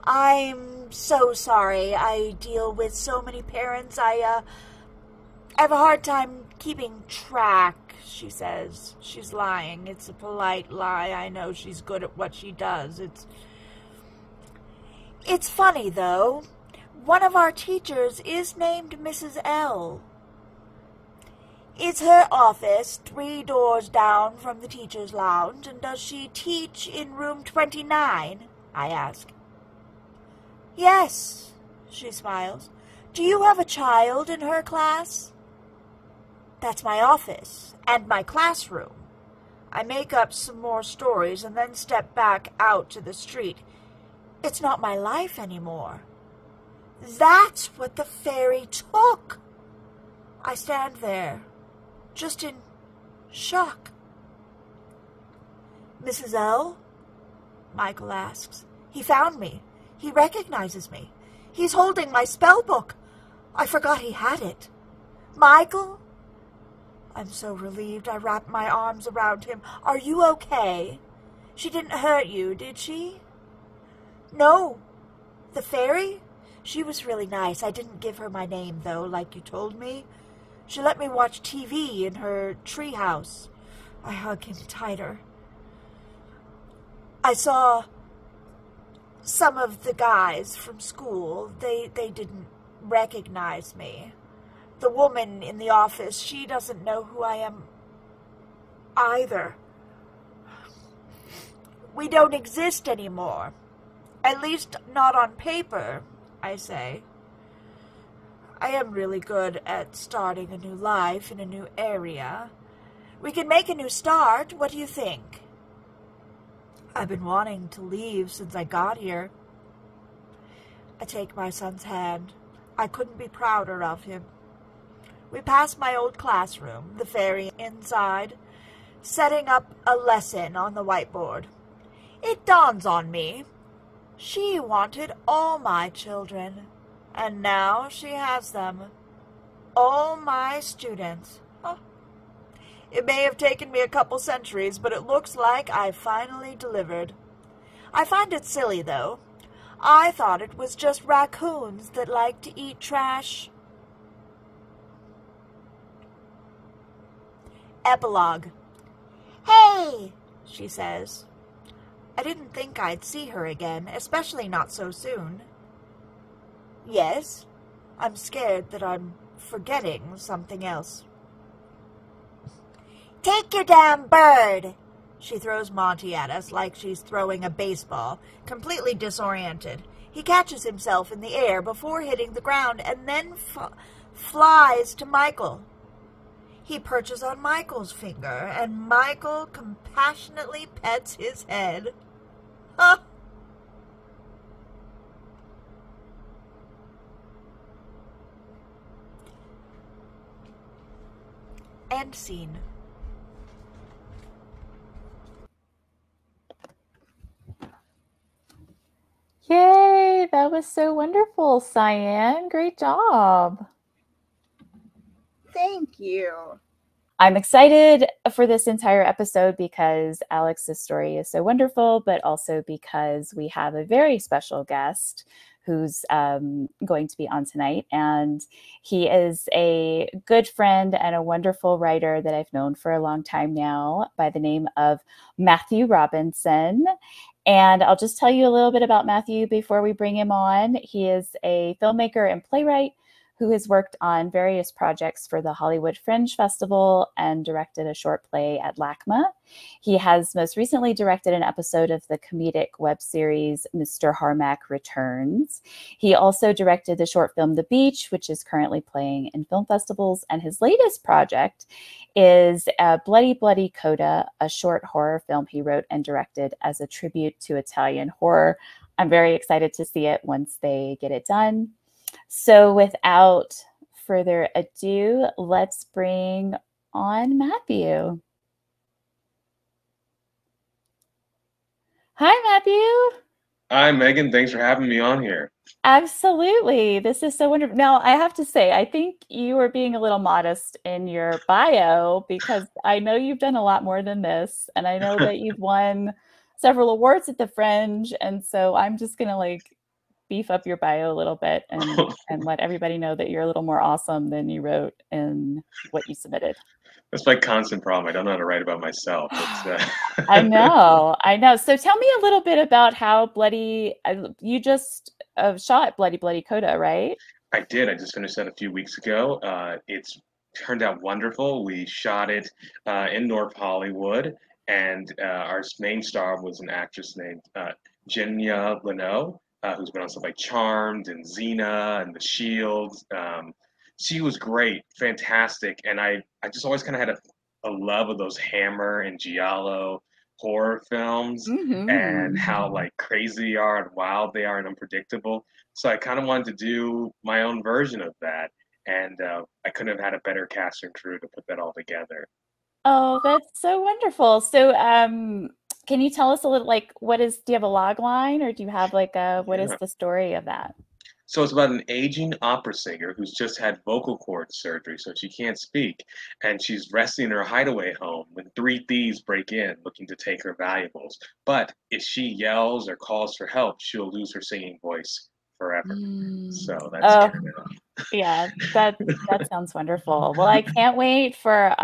I'm so sorry. I deal with so many parents. I have a hard time keeping track, she says. She's lying. It's a polite lie. I know she's good at what she does. It's funny, though. One of our teachers is named Mrs. L. Is her office 3 doors down from the teacher's lounge, and does she teach in room 29? I ask. Yes, she smiles. Do you have a child in her class? That's my office and my classroom. I make up some more stories and then step back out to the street. It's not my life anymore. That's what the fairy took. I stand there, just in shock. Mrs. L? Michael asks. He found me. He recognizes me. He's holding my spell book. I forgot he had it. Michael? I'm so relieved. I wrap my arms around him. Are you okay? She didn't hurt you, did she? No. The fairy? She was really nice. I didn't give her my name, though, like you told me. She let me watch TV in her treehouse. I hug him tighter. I saw some of the guys from school. They didn't recognize me. The woman in the office, she doesn't know who I am either. We don't exist anymore. At least not on paper, I say. I am really good at starting a new life in a new area. We can make a new start. What do you think? I've been wanting to leave since I got here. I take my son's hand. I couldn't be prouder of him. We pass my old classroom, the fairy inside, setting up a lesson on the whiteboard. It dawns on me. She wanted all my children, and now she has them. All my students. Huh. It may have taken me a couple centuries, but it looks like I finally delivered. I find it silly, though. I thought it was just raccoons that like to eat trash. Epilogue. Hey, she says. I didn't think I'd see her again, especially not so soon. Yes, I'm scared that I'm forgetting something else. Take your damn bird! She throws Monty at us like she's throwing a baseball, completely disoriented. He catches himself in the air before hitting the ground and then flies to Michael. He perches on Michael's finger, and Michael compassionately pets his head. Huh? End scene. Yay, that was so wonderful, Cyanne. Great job. Thank you. I'm excited for this entire episode because Alex's story is so wonderful, but also because we have a very special guest who's going to be on tonight. And he is a good friend and a wonderful writer that I've known for a long time now by the name of Matthew Robinson. And I'll just tell you a little bit about Matthew before we bring him on. He is a filmmaker and playwright who has worked on various projects for the Hollywood Fringe Festival and directed a short play at LACMA. He has most recently directed an episode of the comedic web series Mr. Harmack Returns. He also directed the short film The Beach, which is currently playing in film festivals. And his latest project is Bloody Bloody Coda, a short horror film he wrote and directed as a tribute to Italian horror. I'm very excited to see it once they get it done. So without further ado, let's bring on Matthew. Hi, Matthew. Hi, Megan. Thanks for having me on here. Absolutely. This is so wonderful. Now, I have to say, I think you were being a little modest in your bio because I know you've done a lot more than this, and I know that you've won several awards at the Fringe, and so I'm just gonna like beef up your bio a little bit and let everybody know that you're a little more awesome than you wrote in what you submitted. That's my constant problem. I don't know how to write about myself. It's I know, I know. So tell me a little bit about how Bloody, you just shot Bloody Bloody Coda, right? I did. I just finished that a few weeks ago. It's turned out wonderful. We shot it in North Hollywood, and our main star was an actress named Jenya Leno, who's been on stuff like Charmed and Xena and The Shield. She was great, fantastic, and I just always kind of had a love of those Hammer and Giallo horror films and Mm-hmm. how like crazy they are and wild they are and unpredictable. So I kind of wanted to do my own version of that, and I couldn't have had a better cast and crew to put that all together. Oh, that's so wonderful. So, can you tell us a little, like, do you have a log line or do you have like what is Yeah. the story of that? So it's about an aging opera singer who's just had vocal cord surgery, so she can't speak, and she's resting in her hideaway home when three thieves break in looking to take her valuables. But if she yells or calls for help, she'll lose her singing voice forever. Mm. So that's Oh, kind of yeah, that sounds wonderful. Well, I can't wait for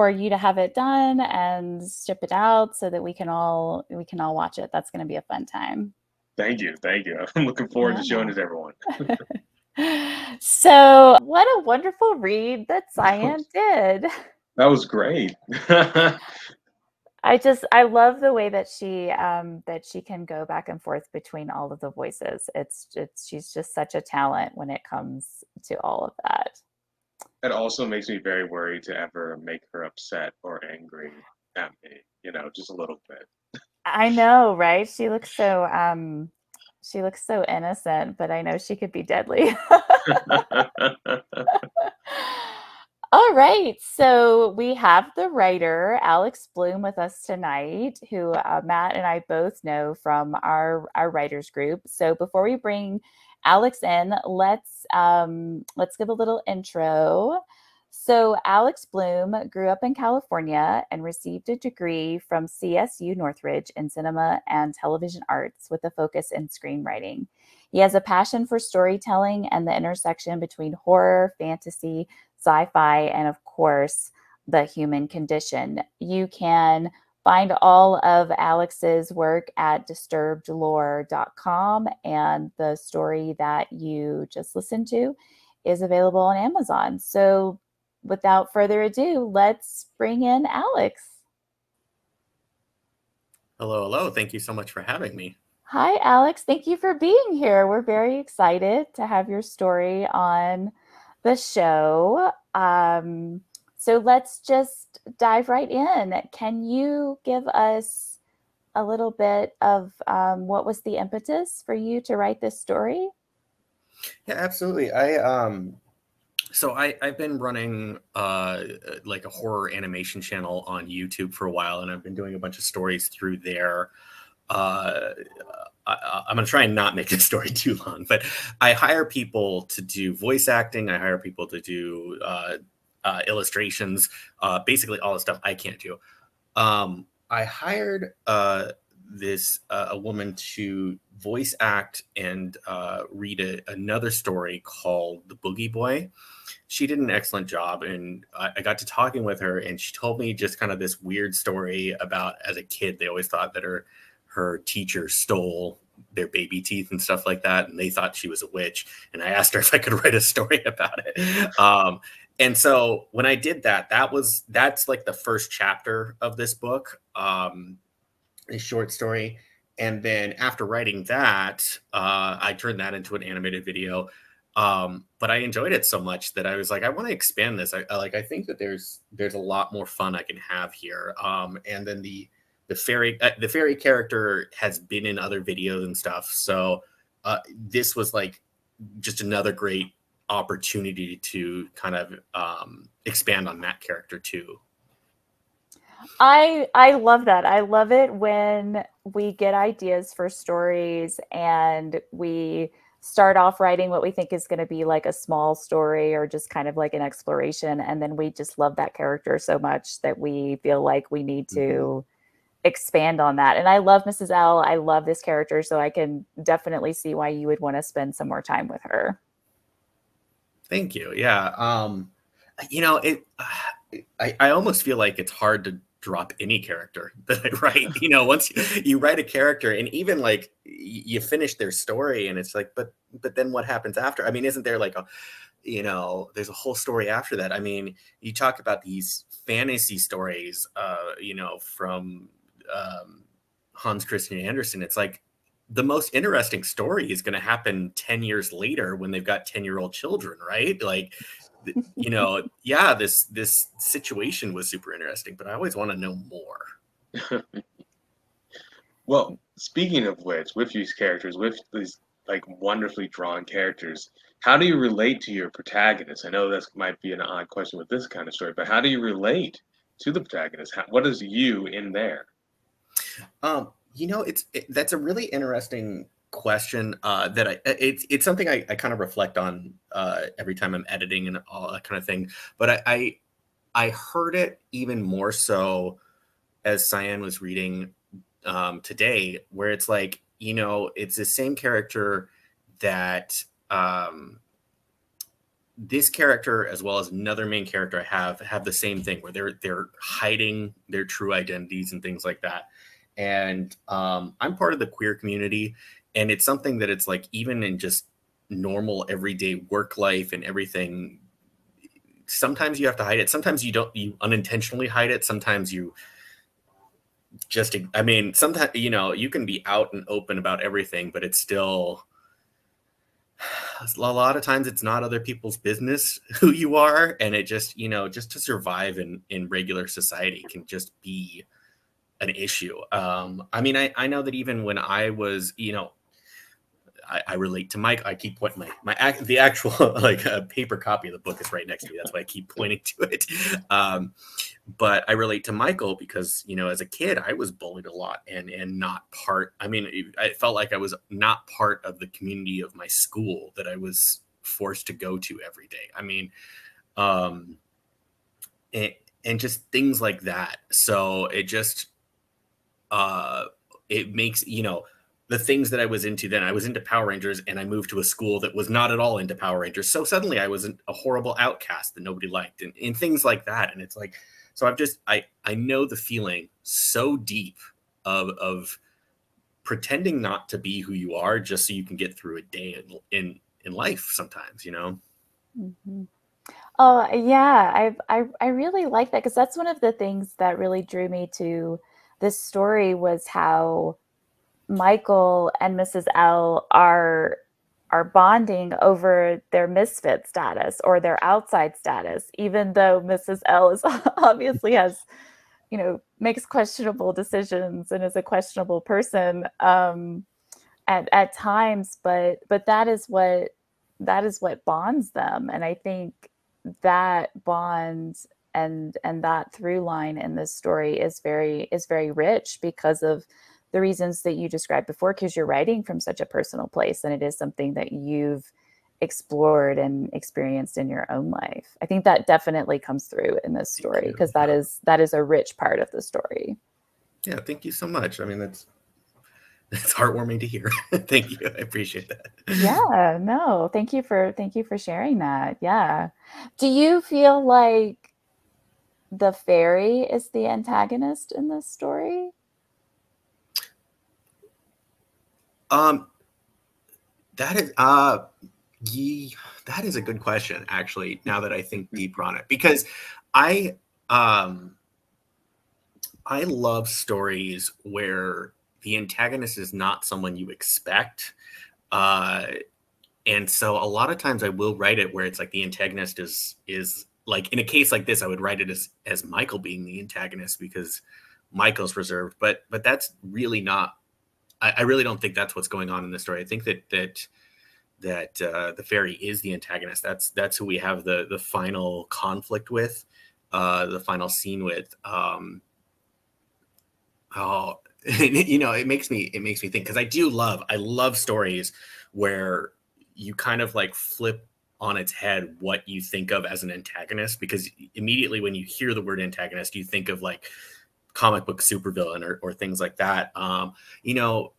you to have it done and ship it out so that we can all watch it. That's going to be a fun time. thank you, thank you. I'm looking forward to showing Yeah. it to everyone. So, what a wonderful read that Cyan did. That was great. I love the way that she can go back and forth between all of the voices. She's just such a talent when it comes to all of that. It also makes me very worried to ever make her upset or angry at me, just a little bit. I know, right? She looks so innocent, but I know she could be deadly. All right, so we have the writer Alex Blume with us tonight, who Matt and I both know from our writers group. So before we bring Alex in, let's give a little intro. So Alex Blume grew up in California and received a degree from CSU Northridge in cinema and television arts with a focus in screenwriting. He has a passion for storytelling and the intersection between horror, fantasy, sci-fi, and of course, the human condition. You can find all of Alex's work at disturbedlore.com, and the story that you just listened to is available on Amazon. So without further ado, let's bring in Alex. Hello, hello. Thank you so much for having me. Hi, Alex. Thank you for being here. We're very excited to have your story on the show. So let's just dive right in. Can you give us a little bit of what was the impetus for you to write this story? Yeah, absolutely. So I've been running like a horror animation channel on YouTube for a while, and I've been doing a bunch of stories through there. I'm going to try and not make this story too long, but I hire people to do voice acting. I hire people to do illustrations, basically all the stuff I can't do. I hired a woman to voice act and read another story called The Boogie Boy. She did an excellent job, and I got to talking with her, and she told me just kind of this weird story about, as a kid, they always thought that her teacher stole their baby teeth and stuff like that, and they thought she was a witch. And I asked her if I could write a story about it. And so when I did that, that's like the first chapter of this book, a short story. And then after writing that, I turned that into an animated video. But I enjoyed it so much that I was like, I want to expand this. I think that there's a lot more fun I can have here. And then the fairy character has been in other videos and stuff. So this was like just another great opportunity to kind of expand on that character too. I love that. I love it when we get ideas for stories and we start off writing what we think is going to be like a small story or just kind of like an exploration, and then we just love that character so much that we feel like we need to expand on that. And I love Mrs. L. I love this character, so I can definitely see why you would want to spend some more time with her. Thank you. Yeah. You know, I almost feel like it's hard to drop any character that I write. You know, once you write a character, and even like you finish their story, and it's like, but then what happens after? I mean, isn't there like a, you know, there's a whole story after that? I mean, you talk about these fantasy stories, you know, from Hans Christian Andersen. It's like the most interesting story is going to happen 10 years later when they've got 10-year-old children, right? Like, you know, yeah, this situation was super interesting, but I always want to know more. Well, speaking of which, with these characters, with these like wonderfully drawn characters, how do you relate to your protagonist? I know this might be an odd question with this kind of story, but how do you relate to the protagonist? What is you in there? You know, that's a really interesting question that it's something I kind of reflect on every time I'm editing and all that kind of thing. But I heard it even more so as Cyanne was reading today, where it's like, you know, it's the same character that this character as well as another main character I have the same thing where they're hiding their true identities and things like that. And I'm part of the queer community, and it's something that it's like, even in just normal everyday work life and everything, sometimes you have to hide it. Sometimes you unintentionally hide it. Sometimes you just, I mean, sometimes, you know, you can be out and open about everything, but it's still, a lot of times it's not other people's business who you are. And it just, you know, just to survive in regular society can just be an issue. I mean, I know that even when I was, you know, I relate to Mike. I keep pointing the actual like paper copy of the book is right next to me. That's why I keep pointing to it. But I relate to Michael because, you know, as a kid, I was bullied a lot and not part. I mean, I felt like I was not part of the community of my school that I was forced to go to every day. I mean, and just things like that. So it just, it makes, you know, the things that I was into then, I was into Power Rangers, and I moved to a school that was not at all into Power Rangers. So suddenly I was a horrible outcast that nobody liked, and things like that. And it's like, so I know the feeling so deep of pretending not to be who you are just so you can get through a day in life sometimes, you know? Mm-hmm. Oh, yeah. I really like that because that's one of the things that really drew me to this story was how Michael and Mrs. L are bonding over their misfit status or their outside status, even though Mrs. L is obviously has, you know, makes questionable decisions and is a questionable person at times, but that is what bonds them. And I think that bond and that through line in this story is very rich because of the reasons that you described before, because you're writing from such a personal place and it is something that you've explored and experienced in your own life. I think that definitely comes through in this story because that is a rich part of the story. Yeah, thank you so much. I mean, that's heartwarming to hear. Thank you. I appreciate that. Yeah, no, thank you for sharing that. Yeah. Do you feel like the fairy is the antagonist in this story? That is that is a good question, actually, now that I think deeper on it, because I love stories where the antagonist is not someone you expect. And so a lot of times I will write it where it's like the antagonist is like, in a case like this, I would write it as Michael being the antagonist because Michael's reserved, but that's really not, I really don't think that's what's going on in the story. I think that the fairy is the antagonist. That's who we have the final conflict with, the final scene with. Oh, it makes me think, because I love stories where you kind of like flip on its head what you think of as an antagonist, because immediately when you hear the word antagonist, you think of like comic book supervillain or things like that. You know,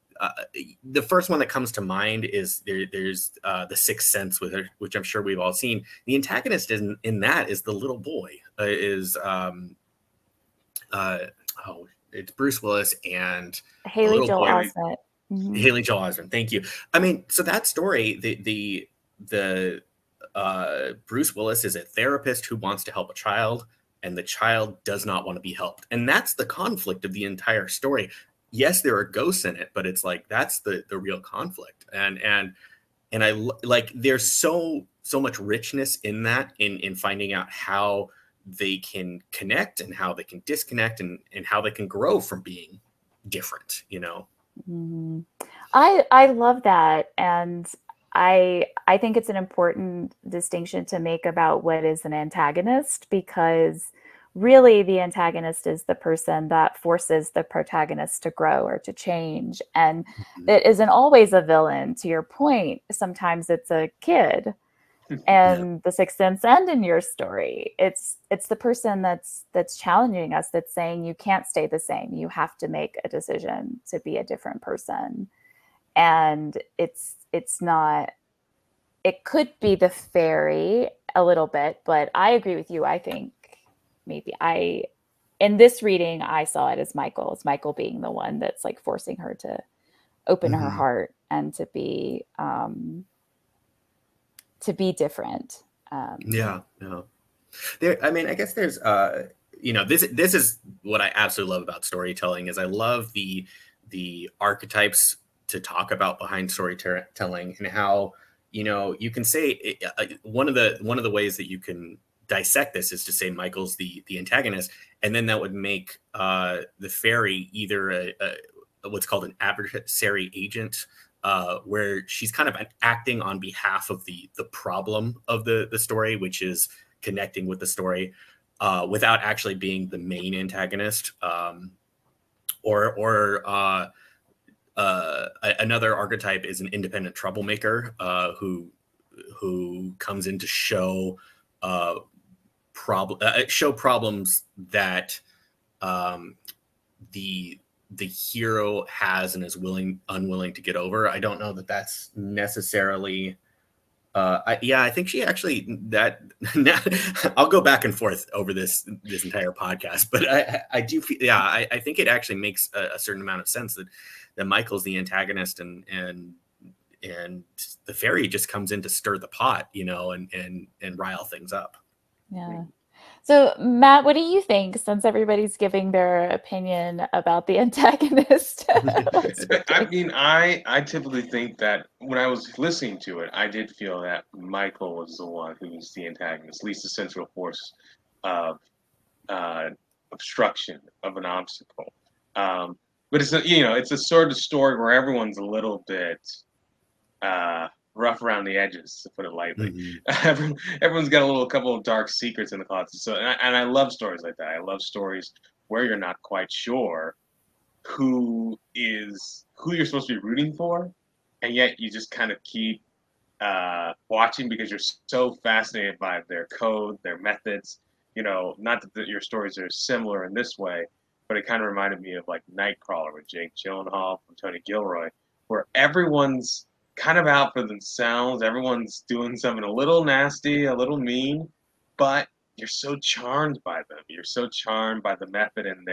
the first one that comes to mind is there's The Sixth Sense, which I'm sure we've all seen. The antagonist in that is the little boy. It's Bruce Willis and the Haley little Joel boy. Osment. Mhm. Haley Joel Osment. Thank you. I mean, so that story, the Bruce Willis is a therapist who wants to help a child, and the child does not want to be helped, and that's the conflict of the entire story. Yes, there are ghosts in it, but it's like that's the real conflict, and I like there's so much richness in that, in finding out how they can connect and how they can disconnect, and how they can grow from being different, you know. Mhm. I love that, and I think it's an important distinction to make about what is an antagonist, because really the antagonist is the person that forces the protagonist to grow or to change, and it isn't always a villain. To your point, sometimes it's a kid. And The Sixth Sense and in your story, it's the person that's challenging us, that's saying you can't stay the same, you have to make a decision to be a different person. And it's not, it could be the fairy a little bit, but I agree with you. I think maybe in this reading I saw it as Michael. It's Michael being the one that's like forcing her to open her heart and to be different. Yeah. I mean, I guess there's this is what I absolutely love about storytelling, is I love the archetypes to talk about behind storytelling, and how, you can say one of the ways that you can dissect this is to say Michael's the antagonist, and then that would make the fairy either a what's called an adversary agent, where she's kind of acting on behalf of the problem of the story, which is connecting with the story, without actually being the main antagonist. Another archetype is an independent troublemaker, who comes in to show problems that the hero has and is unwilling to get over. I don't know that that's necessarily. I think she actually I'll go back and forth over this entire podcast, but I do feel, I think it actually makes a certain amount of sense that Michael's the antagonist, and the fairy just comes in to stir the pot, and rile things up. Yeah. So, Matt, what do you think, since everybody's giving their opinion about the antagonist? I mean, I typically think that when I was listening to it, I did feel that Michael was the one who was the antagonist, at least the central force of obstruction of an obstacle. But it's a sort of story where everyone's a little bit rough around the edges, to put it lightly. Everyone's got a couple of dark secrets in the closet. So, and I love stories like that. I love stories where you're not quite sure who you're supposed to be rooting for, and yet you just kind of keep watching because you're so fascinated by their code, their methods. Not that your stories are similar in this way, but it kind of reminded me of like Nightcrawler with Jake Gyllenhaal from Tony Gilroy, where everyone's kind of out for themselves. Everyone's doing something a little nasty, a little mean, but you're so charmed by them. You're so charmed by the method and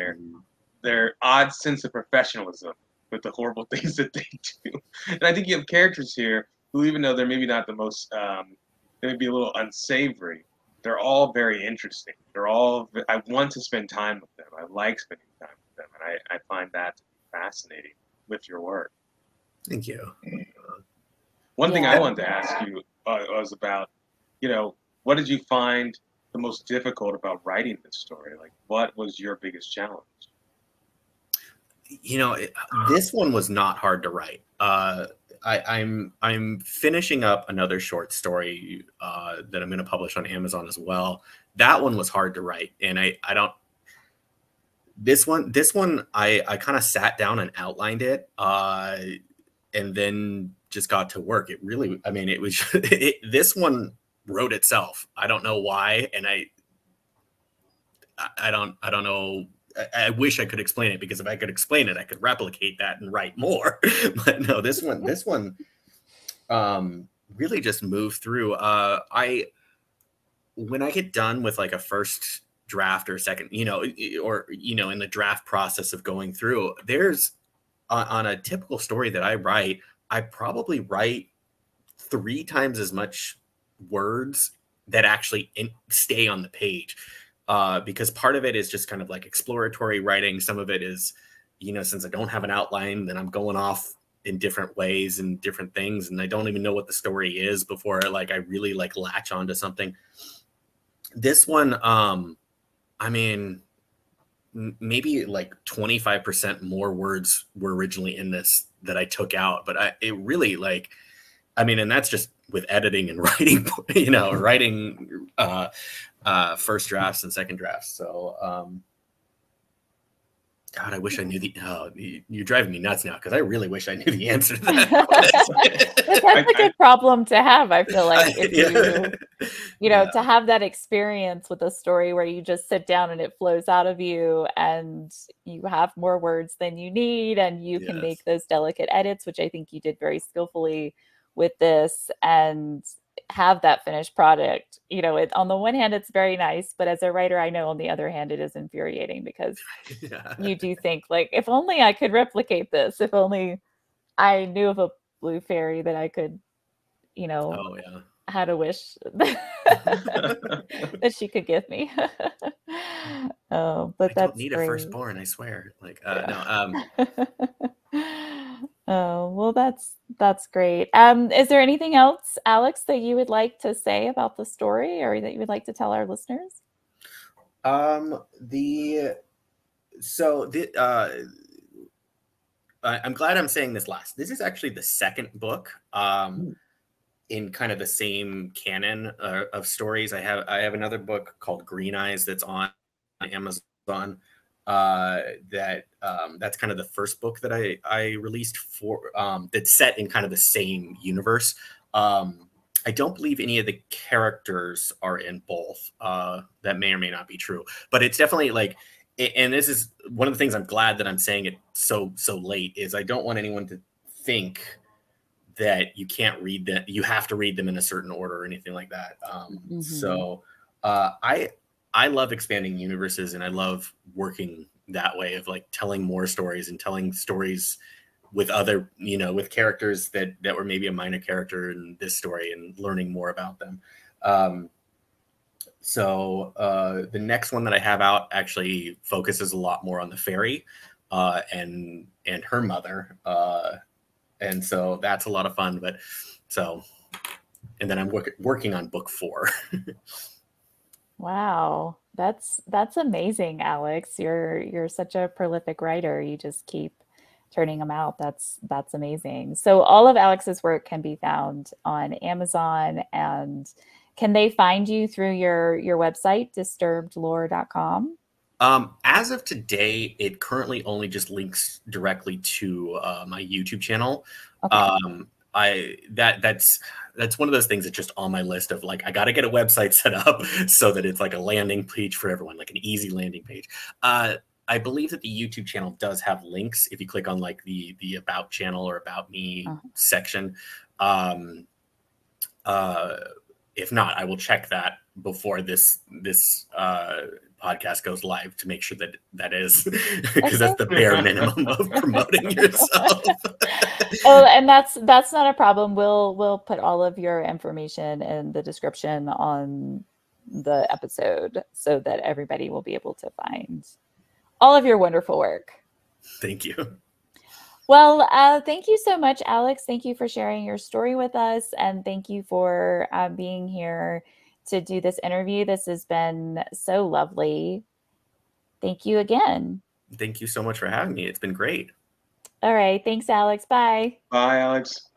their odd sense of professionalism with the horrible things that they do. And I think you have characters here who, even though they're maybe not the most, they may be a little unsavory, they're all very interesting. I want to spend time with them. I like spending time with them. And I find that to be fascinating with your work. Thank you. One thing I wanted to ask you was about, what did you find the most difficult about writing this story? Like, what was your biggest challenge? This one was not hard to write. I'm finishing up another short story that I'm going to publish on Amazon as well. That one was hard to write, and I don't. This one, I kind of sat down and outlined it, and then just got to work. It really, I mean, it was this one wrote itself. I don't know why, and I don't know. I wish I could explain it, because if I could explain it, I could replicate that and write more. But no, this one really just moved through. When I get done with like a first draft or second, or in the draft process of going through, there's on a typical story that I write, I probably write 3 times as much words that actually stay on the page. Because part of it is just kind of like exploratory writing. Some of it is, since I don't have an outline, then I'm going off in different ways and different things, and I don't even know what the story is before I really latch onto something. This one, I mean, maybe like 25% more words were originally in this that I took out, but it really and that's just with editing and writing, writing first drafts and second drafts. So, God, I wish I knew you're driving me nuts now, because I really wish I knew the answer to that. That's a good problem to have. I feel like if to have that experience with a story where you just sit down and it flows out of you, and you have more words than you need, and you can make those delicate edits, which I think you did very skillfully with this, and have that finished product. On the one hand, it's very nice, but as a writer, I know on the other hand, it is infuriating, because you do think like, if only I could replicate this, if only I knew of a blue fairy that I could, had a wish that she could give me. But I that's don't need great. a firstborn, I swear. Oh, well, that's great. Is there anything else, Alex, that you would like to say about the story, or that you would like to tell our listeners? I'm glad I'm saying this last. This is actually the second book in kind of the same canon of stories. I have another book called Green Eyes that's on Amazon. That's kind of the first book that I released for that's set in kind of the same universe. I don't believe any of the characters are in both. That may or may not be true, but it's definitely and this is one of the things I'm glad that I'm saying it so late, is I don't want anyone to think that you can't read them, you have to read them in a certain order or anything like that. So I love expanding universes, and I love working that way of telling more stories and telling stories with other, with characters that were maybe a minor character in this story, and learning more about them. So the next one that I have out actually focuses a lot more on the fairy and her mother. And so that's a lot of fun. And then I'm working on book 4. Wow, that's amazing, Alex. You're such a prolific writer. You just keep turning them out. That's amazing. So all of Alex's work can be found on Amazon, and can they find you through your website, disturbedlore.com? As of today, it currently only just links directly to my YouTube channel. Okay. That's one of those things that's just on my list of I got to get a website set up so that it's like a landing page for everyone, like an easy landing page. I believe that the YouTube channel does have links if you click on the About channel or About Me section. If not, I will check that before this podcast goes live to make sure that is, because that's the bare minimum of promoting yourself. Oh, and that's not a problem. We'll put all of your information in the description on the episode so that everybody will be able to find all of your wonderful work. Thank you. Well, thank you so much, Alex. Thank you for sharing your story with us, and thank you for being here to do this interview. This has been so lovely. Thank you again. Thank you so much for having me. It's been great. All right. Thanks, Alex. Bye. Bye, Alex.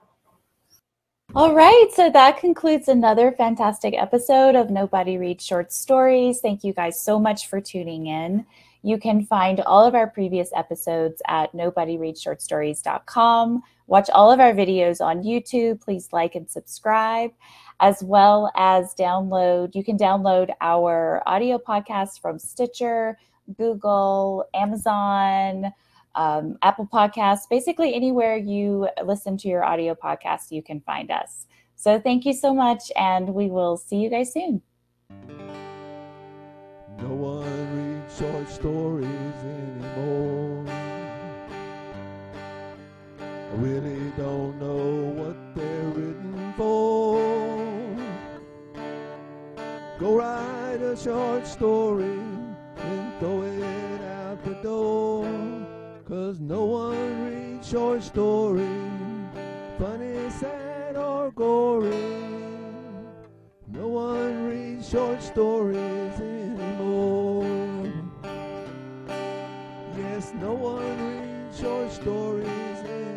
All right. So that concludes another fantastic episode of Nobody Reads Short Stories. Thank you guys so much for tuning in. You can find all of our previous episodes at nobodyreadshortstories.com. Watch all of our videos on YouTube. Please like and subscribe, as well as you can download our audio podcasts from Stitcher, Google, Amazon, Apple Podcasts. Basically anywhere you listen to your audio podcasts, you can find us. So thank you so much, and we will see you guys soon. No one reads short stories anymore. I really don't know what they're written for. Go write a short story and throw it out the door. 'Cause no one reads short stories, funny, sad, or gory. No one reads short stories anymore. Yes, no one reads short stories anymore.